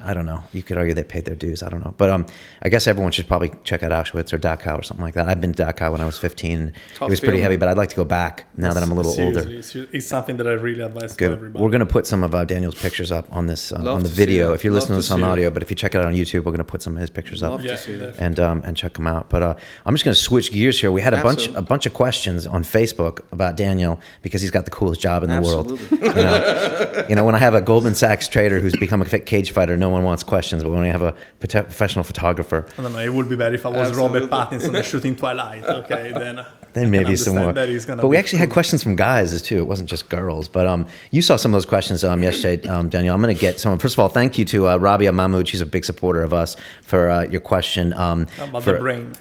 I don't know. You could argue they paid their dues. I don't know, but I guess everyone should probably check out Auschwitz or Dachau or something like that. I've been to Dachau when I was 15. Tough It was pretty film. heavy, but I'd like to go back now that I'm a little older. Seriously, it's something that I really advise to Good. everybody. We're going to put some of Daniel's pictures up on this on Love the to see video. that. If you're listening to Love this to on see it. audio, but if you check it out on YouTube, we're going to put some of his pictures up Love Yeah, to see that. and check them out. But I'm just going to switch gears here. We had Absolutely. a bunch of questions on Facebook about Daniel because he's got the coolest job in the world. Absolutely. When I have a Goldman Sachs trader who's become a cage fighter, no one wants questions. But when I have a professional photographer, I don't know. It would be better if I was Absolutely. Robert Pattinson shooting Twilight. Okay, then. then maybe some more. But we actually had questions from guys too. It wasn't just girls. But you saw some of those questions yesterday, Daniel. I'm going to get some. First of all, thank you to Rabia Mahmoud. She's a big supporter of us for your question. About for, the brain.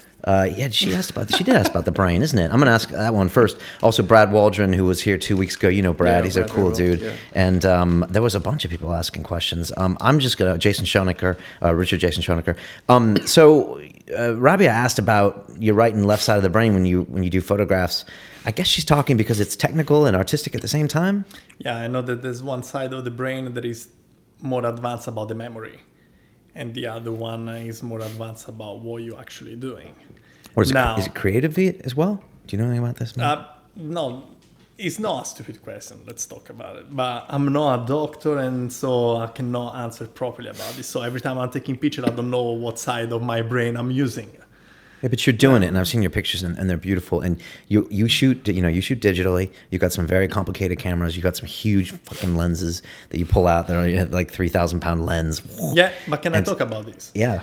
She did ask about the brain, isn't it? I'm going to ask that one first. Also, Brad Waldron, who was here 2 weeks ago. You know Brad. Yeah, He's Brad a cool very well, dude. yeah. And there was a bunch of people asking questions. I'm just going to, Jason Schoenecker, Richard Jason Schoenecker. So Rabia asked about your right and left side of the brain when you do photographs. I guess she's talking because it's technical and artistic at the same time. Yeah, I know that there's one side of the brain that is more advanced about the memory, and the other one is more advanced about what you're actually doing. Or is Now- it creatively as well? Do you know anything about this? No, it's not a stupid question. Let's talk about it. But I'm not a doctor, and so I cannot answer properly about this. So every time I'm taking picture, I don't know what side of my brain I'm using. Yeah, but you're doing it, and I've seen your pictures, and they're beautiful. And you shoot digitally. You got some very complicated cameras. You got some huge fucking lenses that you pull out. They're like 3,000-pound lens. Yeah, but can I talk about this? Yeah.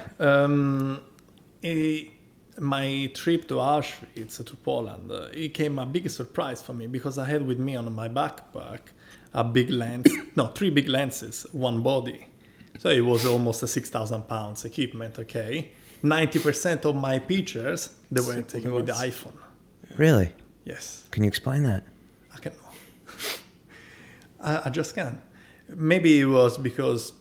My trip to Auschwitz, to Poland, it came a big surprise for me because I had with me on my backpack a big lens, three big lenses, one body. So it was almost a 6,000 pounds equipment, okay? 90% of my pictures, they were taken with the iPhone. Really? Yes, Can you explain that? I can. I just can. Maybe it was because...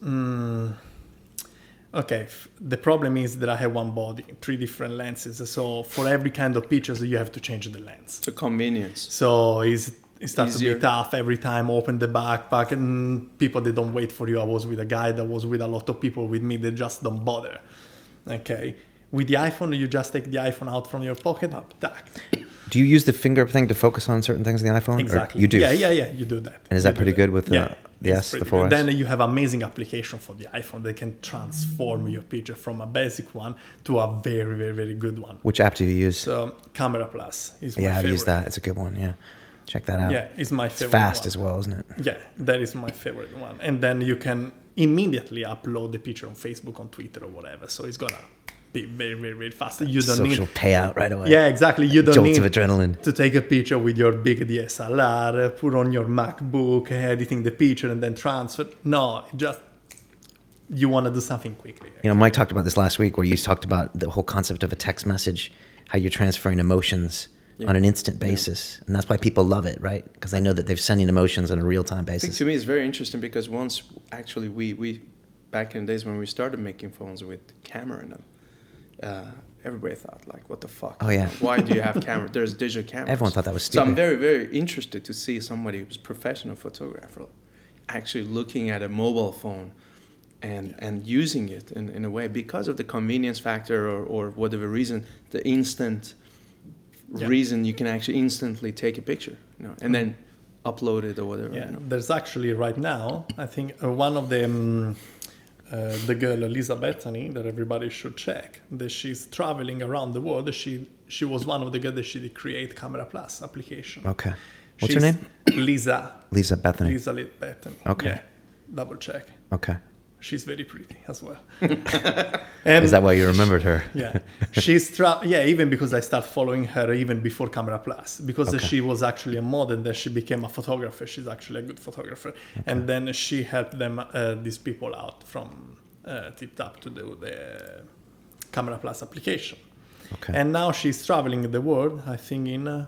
the problem is that I have one body, three different lenses. So for every kind of pictures, you have to change the lens. It's a convenience. So it starts to Easier. be tough every time. Open the backpack, and people, they don't wait for you. I was with a guy that was with a lot of people with me. They just don't bother. Okay. With the iPhone, you just take the iPhone out from your pocket, tack. Do you use the finger thing to focus on certain things in the iPhone? Or Exactly. you do. Yeah. You do that. And is that You do pretty good with the it's S, the pretty 4S? good. Then you have amazing application for the iPhone. They can transform your picture from a basic one to a very, very, very good one. Which app do you use? So Camera Plus is my Yeah, I've favorite. used that. It's a good one. Yeah, check that out. Yeah, it's my It's favorite. fast one. as well, isn't it? Yeah, that is my favorite one. And then you can immediately upload the picture on Facebook, on Twitter, or whatever. So it's gonna be very, very, very fast. You don't Social need. payout right away. Yeah, exactly. You don't Jolts need of adrenaline. to take a picture with your big DSLR, put on your MacBook, editing the picture, and then transfer. No, just you want to do something quickly. Mike talked about this last week, where you talked about the whole concept of a text message, how you're transferring emotions on an instant basis, and that's why people love it, right? Because they know that they're sending emotions on a real-time I think basis. to me it's very interesting because once actually we back in the days when we started making phones with camera in them, everybody thought like, what the fuck? Oh, yeah. Why do you have camera? There's digital cameras. Everyone thought that was So I'm stupid. very, very interested to see somebody who's a professional photographer actually looking at a mobile phone and using it in a way because of the convenience factor or whatever reason, the instant reason you can actually instantly take a picture, and then upload it or whatever. Yeah, there's actually right now, I think one of the girl Lisa Bethany that everybody should check, that she's traveling around the world. She was one of the girls that she create Camera Plus application. Okay. What's her name? Lisa Lisa Bethany. Lisa Bethany. Okay. Yeah, double check. Okay. She's very pretty as well. And Is that why you remembered her? yeah, even because I started following her even before Camera Plus, because she was actually a model, then she became a photographer. She's actually a good photographer, and then she helped them these people out from Tip Tap to do the Camera Plus application. Okay. And now she's traveling the world, I think in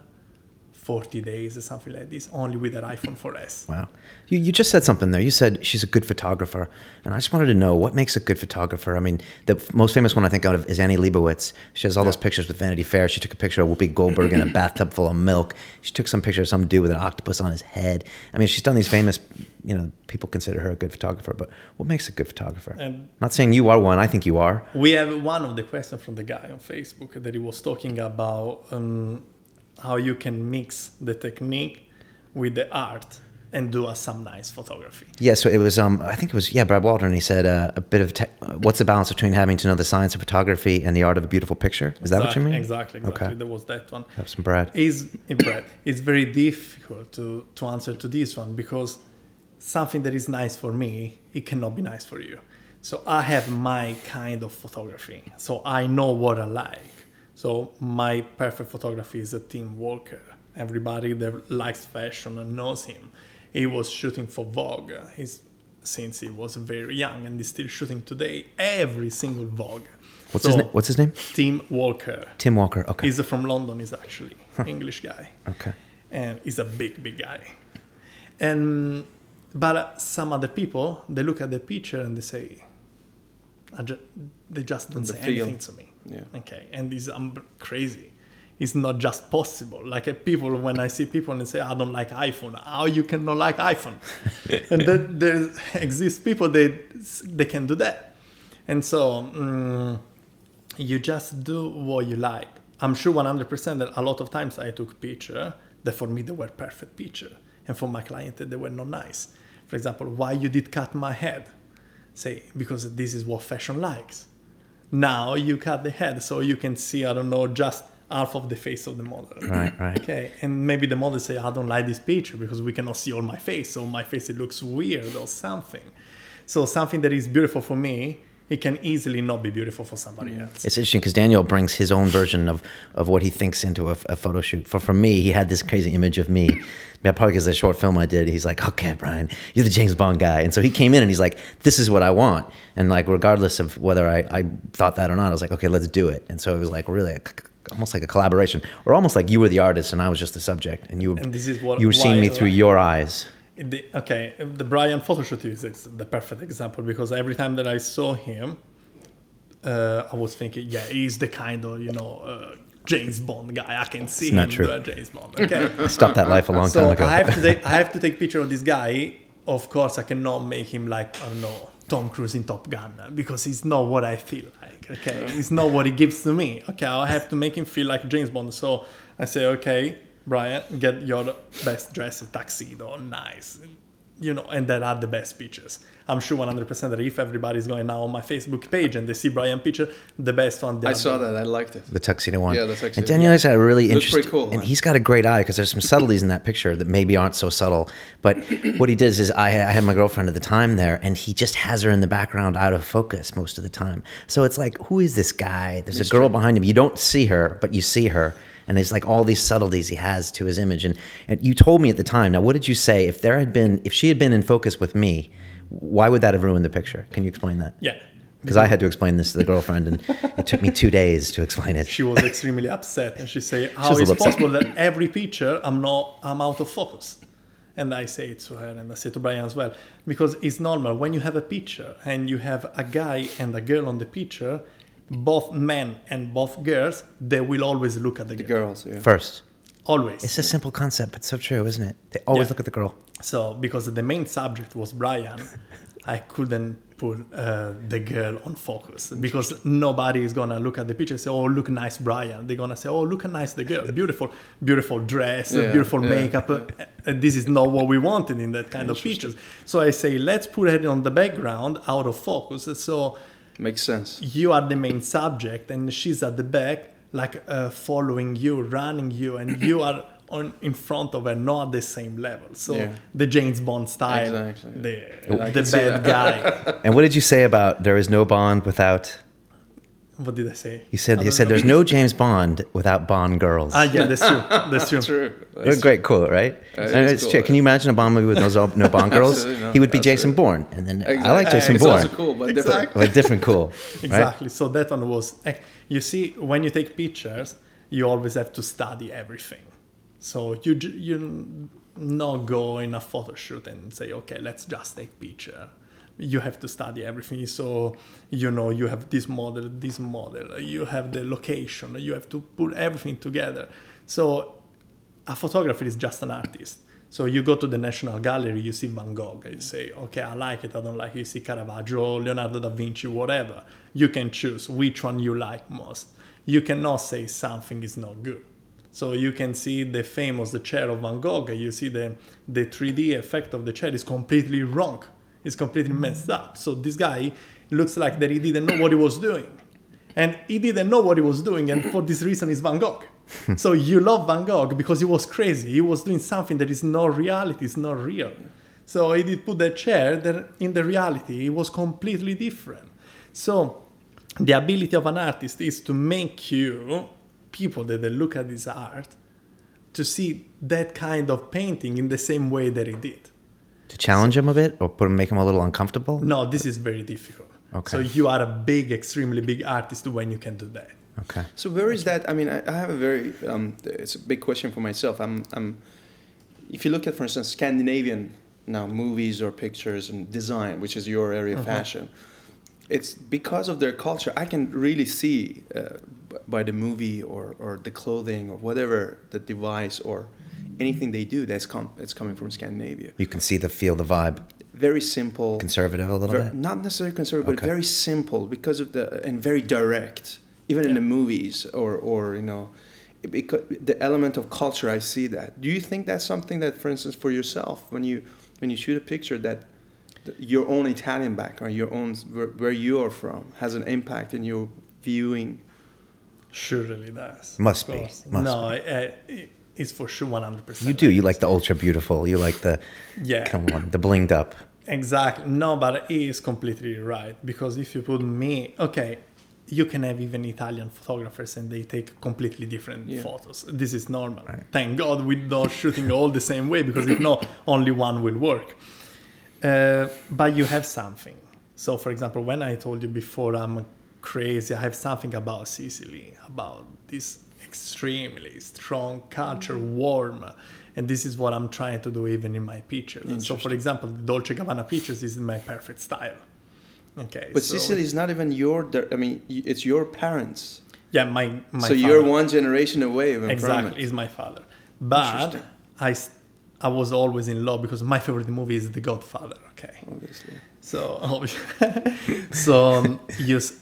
40 days or something like this, only with an iPhone 4S. Wow. You just said something there. You said she's a good photographer. And I just wanted to know, what makes a good photographer? I mean, the most famous one I think of is Annie Leibovitz. She has all those pictures with Vanity Fair. She took a picture of Whoopi Goldberg in a bathtub full of milk. She took some picture of some dude with an octopus on his head. I mean, she's done these famous, people consider her a good photographer. But what makes a good photographer? I'm not saying you are one. I think you are. We have one of the questions from the guy on Facebook that he was talking about how you can mix the technique with the art and do some nice photography. Yeah, so it was, I think it was, Brad Waldron. He said a bit of, what's the balance between having to know the science of photography and the art of a beautiful picture? Is that what you mean? Exactly. Okay. There was that one. Have some Brad. It's very difficult to answer to this one because something that is nice for me, it cannot be nice for you. So I have my kind of photography. So I know what I like. So my perfect photography is a Tim Walker. Everybody that likes fashion and knows him. He was shooting for Vogue since he was very young, and he's still shooting today every single Vogue. What's his name? Tim Walker. Tim Walker, okay. He's from London, he's actually English guy. Okay. And he's a big guy. But some other people, they look at the picture and they say, they just don't say anything to me. Yeah. Okay, and it's crazy. It's not just possible. Like people, when I see people and they say, I don't like iPhone. How you cannot like iPhone? And there exist people, they can do that. And so you just do what you like. I'm sure 100% that a lot of times I took picture that for me they were perfect picture. And for my client they were not nice. For example, why you did cut my head? Say, because this is what fashion likes. Now you cut the head so you can see, I don't know, just half of the face of the model. Right. Okay, and maybe the model say, I don't like this picture because we cannot see all my face. So my face, it looks weird or something. So something that is beautiful for me, it can easily not be beautiful for somebody else. It's interesting because Daniel brings his own version of what he thinks into a photo shoot. For me, he had this crazy image of me. Probably because of the short film I did, he's like, okay, Brian, you're the James Bond guy. And so he came in and he's like, this is what I want. And like, regardless of whether I thought that or not, I was like, okay, let's do it. And so it was like really almost like a collaboration, or almost like you were the artist and I was just the subject. And you were seeing me through your eyes. The Brian photo shoot is the perfect example because every time that I saw him, I was thinking, he's the kind of, James Bond guy. I can see him do a James Bond. Okay, I stopped that life a long time ago. I have to take picture of this guy. Of course, I cannot make him like, I don't know, Tom Cruise in Top Gun because it's not what I feel like. Okay, it's not what he gives to me. Okay, I have to make him feel like James Bond. So I say, okay, Brian, get your best dress, tuxedo, nice, and that are the best pictures. I'm sure 100% that if everybody's going now on my Facebook page and they see Brian picture, the best one. I saw that. I liked it. The tuxedo one. Yeah, the tuxedo. And Daniele has a really interesting, pretty cool, and he's got a great eye because there's some subtleties in that picture that maybe aren't so subtle. But what he does is I had my girlfriend at the time there, and he just has her in the background out of focus most of the time. So it's like, who is this guy? There's a girl behind him. You don't see her, but you see her. And there's like all these subtleties he has to his image. And you told me at the time, now what did you say? If she had been in focus with me, why would that have ruined the picture? Can you explain that? Yeah. Because I had to explain this to the girlfriend and it took me 2 days to explain it. She was extremely upset and she said, how is it possible that every picture I'm out of focus? And I say it to her and I say to Brian as well, because it's normal when you have a picture and you have a guy and a girl on the picture, both men and both girls, they will always look at the girls. Yeah. First. Always. It's a simple concept, but so true, isn't it? They always look at the girl. So, because the main subject was Brian, I couldn't put the girl on focus because nobody is going to look at the picture and say, oh, look nice, Brian. They're going to say, oh, look how nice the girl. Beautiful dress, beautiful makeup. This is not what we wanted in that kind of pictures. So I say, let's put it on the background, out of focus. So makes sense. You are the main subject and she's at the back, like following you, running you, and you are in front of her, not at the same level. So the James Bond style, the bad guy. And what did you say about there is no Bond without? What did I say? You said there's no James Bond without Bond girls. Yeah, that's true. That's true. True. That's a great quote, right? It's cool, true. Can you imagine a Bond movie with no Bond girls? No, he would be Jason Bourne, and then I like Jason it's Bourne. Also cool, but different. But different cool. Exactly. Right? So that one was. You see, when you take pictures, you always have to study everything. So you not go in a photo shoot and say, okay, let's just take picture. You have to study everything. So, you have this model, you have the location, you have to put everything together. So a photographer is just an artist. So you go to the National Gallery, you see Van Gogh, you say, okay, I like it, I don't like it. You see Caravaggio, Leonardo da Vinci, whatever. You can choose which one you like most. You cannot say something is not good. So you can see the chair of Van Gogh, you see the 3D effect of the chair is completely wrong. It's completely messed up. So this guy looks like that he didn't know what he was doing. And he didn't know what he was doing, and for this reason he's Van Gogh. So you love Van Gogh because he was crazy. He was doing something that is not reality, it's not real. So he did put that chair that in the reality it was completely different. So the ability of an artist is to make you, people that they look at his art, to see that kind of painting in the same way that he did. To challenge him a bit or make him a little uncomfortable? No, this is very difficult. Okay. So you are a big, extremely big artist when you can do that. Okay. So where is that? I mean, I have a very, it's a big question for myself. If you look at, for instance, Scandinavian now movies or pictures and design, which is your area of fashion, it's because of their culture. I can really see by the movie or the clothing or whatever, the device or anything they do, it's coming from Scandinavia. You can see the feel, the vibe. Very simple. Conservative a little bit? Not necessarily conservative, Okay. but very simple because of and very direct. Even in the movies or because the element of culture, I see that. Do you think that's something that, for instance, for yourself, when you shoot a picture, that your own Italian background, your own where you are from, has an impact in your viewing? Surely does. Must be. It's for sure 100%. You do. You like the ultra beautiful. You like the, come on, the blinged up. Exactly. No, but he is completely right. Because if you put me, okay, you can have even Italian photographers and they take completely different photos. This is normal. Right. Thank God we're not shooting all the same way, because if not, only one will work. But you have something. So, for example, when I told you before I'm crazy, I have something about Sicily, about this extremely strong culture, warm. And this is what I'm trying to do even in my pictures. So, for example, the Dolce & Gabbana pictures is my perfect style. Okay, but Sicily is not even it's your parents. Yeah, my so father. You're one generation away from exactly, is my father. But I was always in love because my favorite movie is The Godfather. Okay, obviously. So, so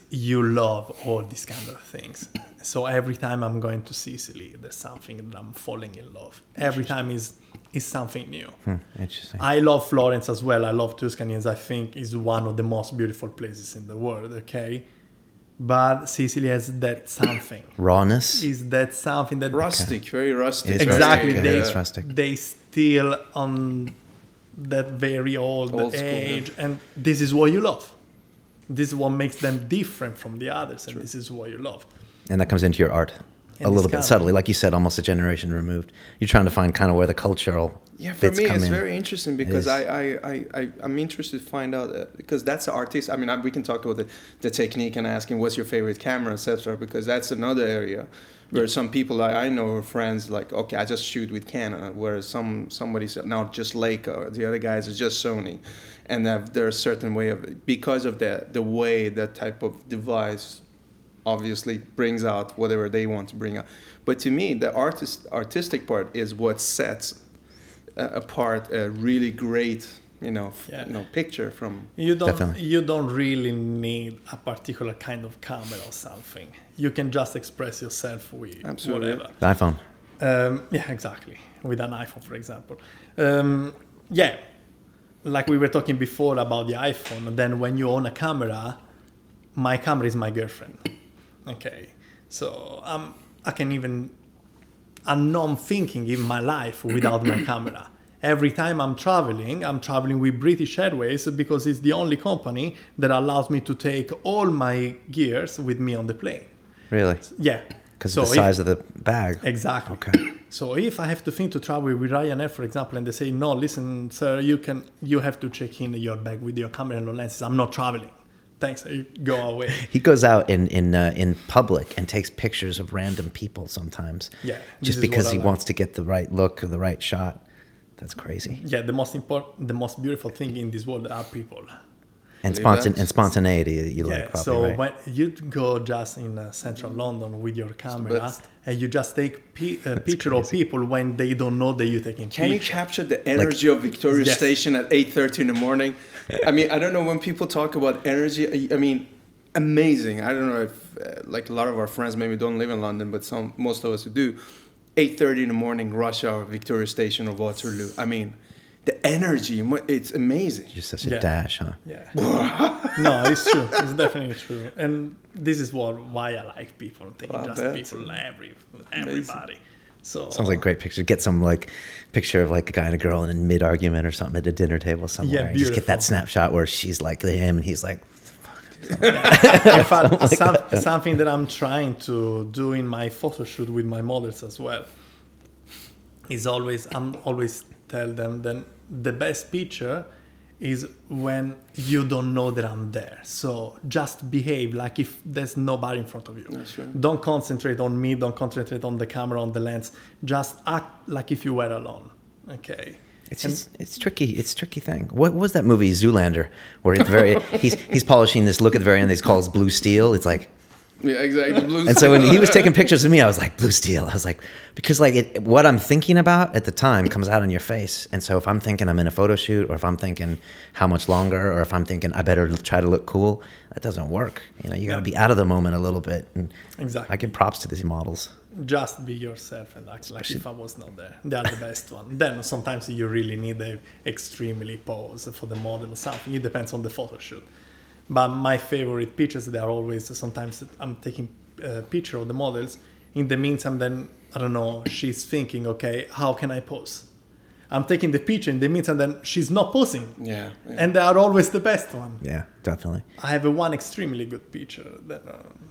you love all these kind of things. So every time I'm going to Sicily, there's something that I'm falling in love. Every time is something new. Interesting. I love Florence as well. I love Tuscany, as I think is one of the most beautiful places in the world. Okay, but Sicily has that something. Rawness. Is that something that rustic, very rustic. It's exactly. Rustic. It's rustic. They still on that very old age, and this is what you love. This is what makes them different from the others, and this is what you love. And that comes into your art a little bit subtly, like you said, almost a generation removed. You're trying to find kind of where the cultural for bits me come it's in. very interesting because I'm interested to find out because that's the artist. I mean, we can talk about the technique and asking what's your favorite camera, etc. Because that's another area where some people I know friends like, okay, I just shoot with Canon, whereas somebody said no, just Leica. The other guys is just Sony, and there's a certain way of because of the way that type of device obviously brings out whatever they want to bring out. But to me, the artistic part is what sets apart a really great, picture from. You don't really need a particular kind of camera or something. You can just express yourself with whatever. The iPhone. Yeah, exactly. With an iPhone, for example. Like we were talking before about the iPhone. Then when you own a camera, my camera is my girlfriend. Okay, so I'm not thinking in my life without my camera. Every time I'm traveling with British Airways because it's the only company that allows me to take all my gears with me on the plane. Really? Yeah. Because of the size of the bag. Exactly. Okay. So if I have to think to travel with Ryanair, for example, and they say, no, listen, sir, you have to check in your bag with your camera and lenses. I'm not traveling. thanks, you go away. He goes out in public and takes pictures of random people sometimes. Yeah, Just because he wants to get the right look or the right shot. That's crazy. Yeah, the most beautiful thing in this world are people. And Believe that. and spontaneity you like Yeah, probably, so right? when you go just in central London with your camera best. and you just take picture of people when they don't know that you're taking Can you picture. capture the energy of Victoria Yes. Station at 8:30 in the morning? I mean, I don't know when people talk about energy. I mean, amazing. I don't know if like a lot of our friends maybe don't live in London, but most of us who do. 8:30 in the morning, rush hour, Victoria Station or Waterloo. I mean, the energy, it's amazing. Just such a dash, huh? Yeah. No, it's true. It's definitely true. And this is why I like people. Taking just bet. people, everybody. So Sounds like a great picture. Get some like picture of like a guy and a girl in a mid argument or something at a dinner table somewhere. Yeah, and just get that beautiful. snapshot where she's like him and he's like, in fact, something that I'm trying to do in my photo shoot with my models as well is I'm always tell them that the best picture is when you don't know that I'm there. So just behave like if there's nobody in front of you. That's right. Don't concentrate on me. Don't concentrate on the camera, on the lens. Just act like if you were alone. Okay. it's tricky. It's a tricky thing. What was that movie Zoolander where it's very he's polishing this look at the very end. He calls blue steel. It's like. Yeah, exactly. Blue And so when he was taking pictures of me, I was like, blue steel. I was like, because like what I'm thinking about at the time comes out on your face. And so if I'm thinking I'm in a photo shoot, or if I'm thinking how much longer, or if I'm thinking I better try to look cool, that doesn't work. You know, you got to be out of the moment a little bit. And Exactly. I give props to these models. Just be yourself and act like if I was not there. They are the best one. Then sometimes you really need a extremely pose for the model or something. It depends on the photo shoot. But my favorite pictures, they are always, sometimes I'm taking a picture of the models. In the meantime, then, I don't know, she's thinking, okay, how can I pose? I'm taking the picture. In the meantime, then she's not posing. Yeah. And they are always the best one. Yeah, definitely. I have one extremely good picture that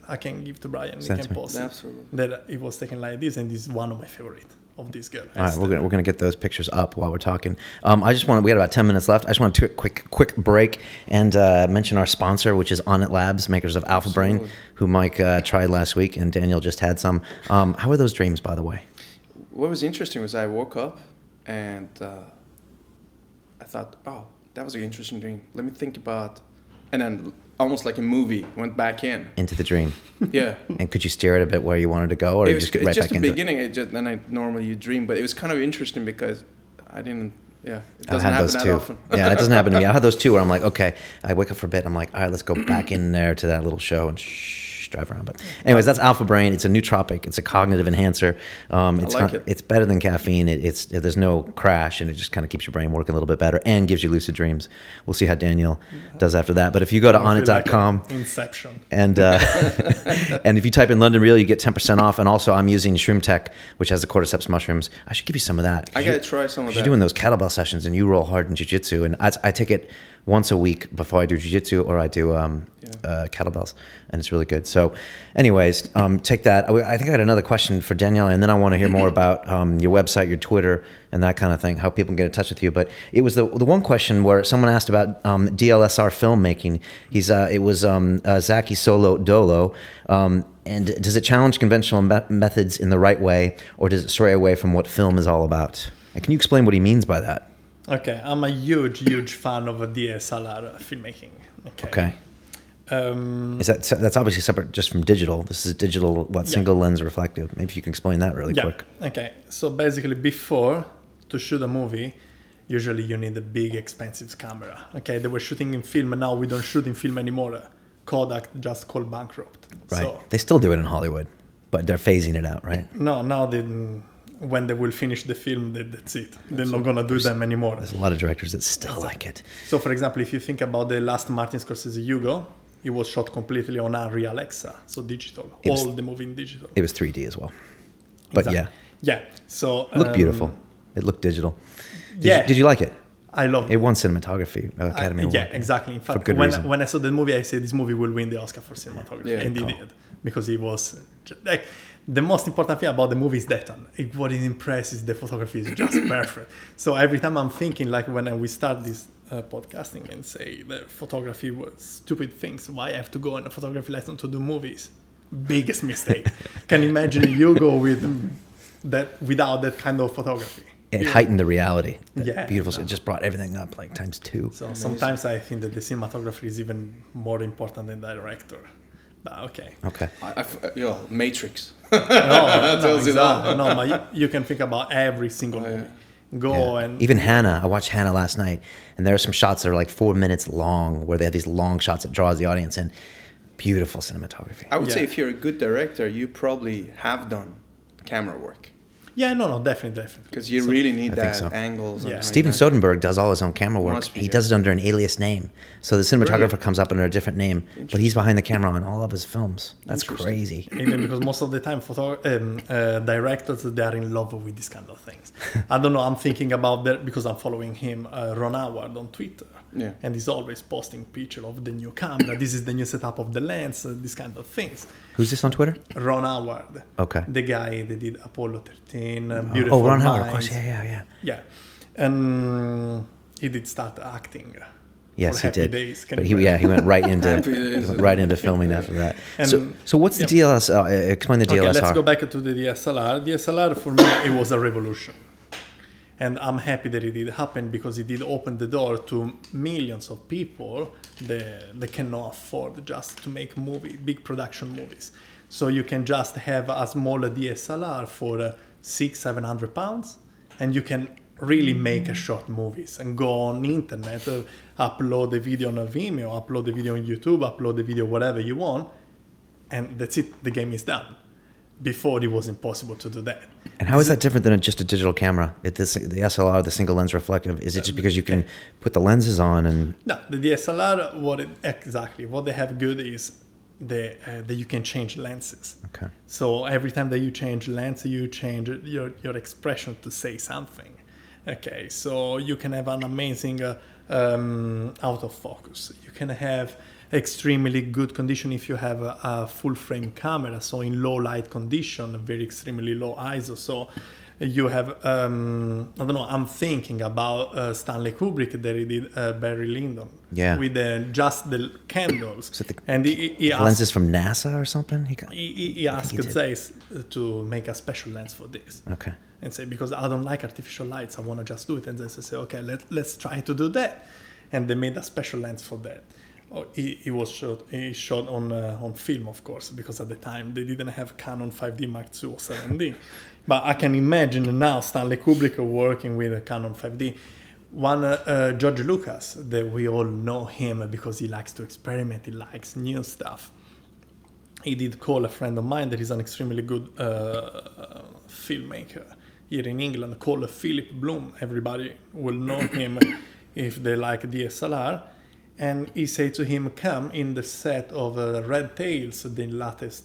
I can give to Brian. He Send can to me. post Absolutely. that it was taken like this, and this is one of my favorite of this girl. All right, we're gonna get those pictures up while we're talking. We got about 10 minutes left. I just want to take a quick break and mention our sponsor, which is On It Labs, makers of Alpha Brain, who Mike tried last week, and Daniel just had some. How are those dreams, by the way? What was interesting was I woke up and I thought, oh, that was an interesting dream. Let me think about, and then almost like a movie, went back in. Into the dream. Yeah. And could you steer it a bit where you wanted to go, or you just get right back the into beginning. Then I normally dream, but it was kind of interesting because I didn't. Yeah, it I doesn't had happen those that too. often. Yeah, it doesn't happen to me. I had those too where I'm like, okay, I wake up for a bit. I'm like, all right, let's go back in there to that little show and drive around. But anyways, that's Alpha Brain. It's a nootropic. It's a cognitive enhancer. It's better than caffeine. There's no crash, and it just kind of keeps your brain working a little bit better and gives you lucid dreams. We'll see how Daniel does after that. But if you go to onit.com, Inception. and and if you type in London Real, you get 10% off. And also, I'm using Shroom Tech, which has the cordyceps mushrooms. I should give you some of that. I gotta try some of that. You're doing those kettlebell sessions, and you roll hard in jiu-jitsu, and I take it once a week before I do jiu-jitsu or I do kettlebells, and it's really good. So anyways, take that. I think I had another question for Danielle, and then I want to hear more about your website, your Twitter, and that kind of thing, how people can get in touch with you. But it was the one question where someone asked about DLSR filmmaking. It was Zaki Solo Dolo, and does it challenge conventional methods in the right way, or does it stray away from what film is all about? And can you explain what he means by that? Okay, I'm a huge fan of DSLR filmmaking. Okay. That's obviously separate just from digital. This is digital, single lens reflective. Maybe you can explain that really quick. Okay, so basically before to shoot a movie, usually you need a big expensive camera. Okay, they were shooting in film, and now we don't shoot in film anymore. Kodak just called bankrupt. Right. So, They still do it in Hollywood, but they're phasing it out, right? no, now when they will finish the film, that's it. They're not gonna do them anymore. There's a lot of directors that still like it. So, for example, if you think about the last Martin Scorsese Hugo, it was shot completely on Unreal Alexa, so digital. All the movie in digital. It was 3D as well. But Exactly. Yeah. So it looked beautiful. It looked digital. Yeah. Did you like it? I love It won Cinematography Academy Award. Yeah, exactly. In fact, good reason. when I saw the movie, I said this movie will win the Oscar for cinematography, Yeah. and it did, because it was Like, the most important thing about the movie is that what it impresses, the photography is just perfect. So every time I'm thinking, like when we start this podcasting and say the photography was stupid things, why I have to go on a photography lesson to do movies? Biggest mistake. Can you imagine you go with that without that kind of photography? It heightened the reality. Yeah. Beautiful. It just brought everything up like times 2. So sometimes I think that the cinematographer is even more important than the director. But okay. Matrix. No, Tells you that. exactly. No, but you can think about every single movie. Go and even Hannah. I watched Hannah last night, and there are some shots that are like 4 minutes long, where they have these long shots that draws the audience in. Beautiful cinematography. I would say if you're a good director, you probably have done camera work. Yeah, no, definitely. Because you really need I think that so. angles. And Yeah. like Steven that. Soderbergh does all his own camera work. Must be, He yeah. does it under an alias name. So the cinematographer comes up under a different name, but he's behind the camera on all of his films. That's crazy. Even because most of the time directors, they are in love with these kind of things. I don't know, I'm thinking about that because I'm following him, Ron Howard, on Twitter. Yeah. And he's always posting picture of the new camera. This is the new setup of the lens, these kind of things. Who's this on Twitter? Ron Howard. Okay. The guy that did Apollo 13, Beautiful Oh, Ron Howard, of Minds. course. Yeah. Yeah. And he did start acting. Yes, for he Happy did. Days. Can But you imagine? he went right into Happy Days. filming after that. And- So what's the DLSR? Explain the Okay, DLSR. let's go back to the DSLR. DSLR for me, it was a revolution. And I'm happy that it did happen because it did open the door to millions of people that cannot afford just to make big production movies. So you can just have a small DSLR for £600-700, and you can really make a short movies and go on the internet, upload the video on Vimeo, upload the video on YouTube, upload the video whatever you want, and that's it. The game is done. Before it was impossible to do that. And how is that different than just a digital camera? The SLR, the single lens reflective, is it just because you can put the lenses on and... No, the DSLR, what they have good is that you can change lenses. Okay. So every time that you change lens, you change your expression to say something. Okay, so you can have an amazing autofocus. You can have extremely good condition if you have a full frame camera, so in low light condition, very extremely low ISO. So you have I don't know, I'm thinking about Stanley Kubrick that he did Barry Lyndon with just the candles. And he asked, lenses from NASA or something? He asked Zeiss to make a special lens for this. Okay. And say, because I don't like artificial lights, I want to just do it. And Zeiss say, okay, let's try to do that. And they made a special lens for that. He shot on film, of course, because at the time they didn't have Canon 5D Mark II or 7D. But I can imagine now Stanley Kubrick working with a Canon 5D. George Lucas, that we all know him because he likes to experiment, he likes new stuff. He did call a friend of mine that is an extremely good filmmaker here in England, called Philip Bloom. Everybody will know him if they like DSLR. And he said to him, come in the set of Red Tails, the latest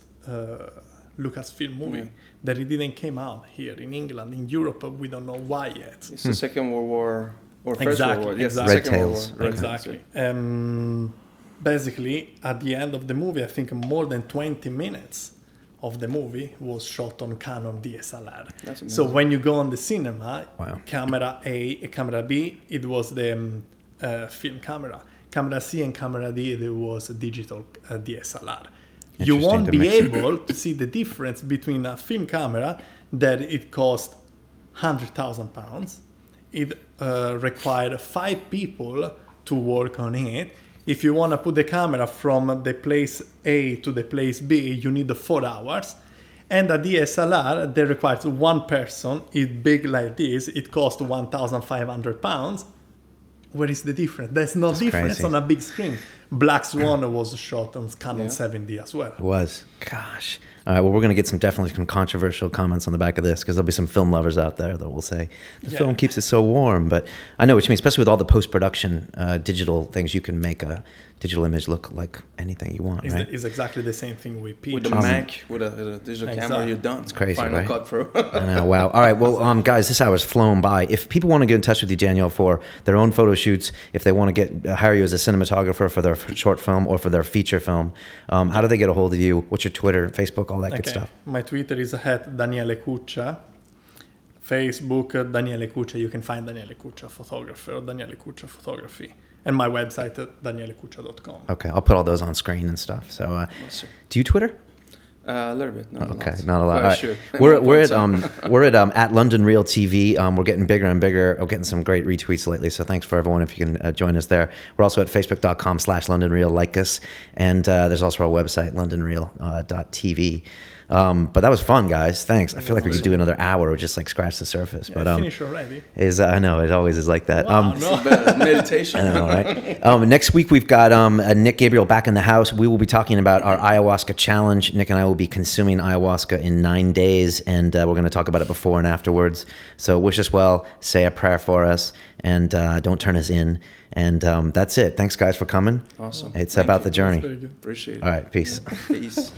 Lucasfilm movie, that it didn't came out here in England. In Europe, we don't know why yet. It's the Second World War, or First World War. Yes, Red Second Tails. World War. Exactly. Basically, at the end of the movie, I think more than 20 minutes of the movie was shot on Canon DSLR. So when you go on the cinema, camera A, camera B, it was the film camera. Camera C and camera D, there was a digital DSLR. You won't be able to see the difference between a film camera that it cost £100,000. It required 5 people to work on it. If you want to put the camera from the place A to the place B, you need 4 hours. And a DSLR that requires 1 person, it's big like this, it costs £1,500. Where is the difference? There's no difference crazy. on a big screen. Black Swan was shot on Canon 7D as well. It was. Gosh. All right, well, we're going to get definitely some controversial comments on the back of this, because there'll be some film lovers out there that will say, the film keeps it so warm. But I know what you mean, especially with all the post-production digital things. You can make a digital image look like anything you want, right? It's exactly the same thing with Peach. With the Mac, with a digital camera, you're done. It's crazy, Final right? Cut Pro. I know, wow. All right, well, guys, this hour's flown by. If people want to get in touch with you, Daniel, for their own photo shoots, if they want to hire you as a cinematographer for their short film or for their feature film, how do they get a hold of you? What's your Twitter, Facebook, all that good stuff? My Twitter is at Daniele Cuccia. Facebook, Daniele Cuccia. You can find Daniele Cuccia Photographer or Daniele Cuccia Photography. And my website at danielecuccia.com. Okay, I'll put all those on screen and stuff. So, do you Twitter? A little bit, not a lot. Okay, not a lot. But All right. sure. We're at London Real TV. We're getting bigger and bigger. We're getting some great retweets lately. So thanks for everyone if you can join us there. We're also at facebook.com/LondonReal. Like us, and there's also our website londonreal.tv. But that was fun, guys. Thanks. I feel like we could do another hour or just like scratch the surface. Yeah, but finish already. I know it always is like that. Wow, no. Meditation. I know, right? Next week we've got Nick Gabriel back in the house. We will be talking about our ayahuasca challenge. Nick and I will be consuming ayahuasca in 9 days, and we're going to talk about it before and afterwards. So wish us well, say a prayer for us, and don't turn us in. And that's it. Thanks, guys, for coming. Awesome. It's about the journey. Very good. Appreciate it. All right, peace. Peace.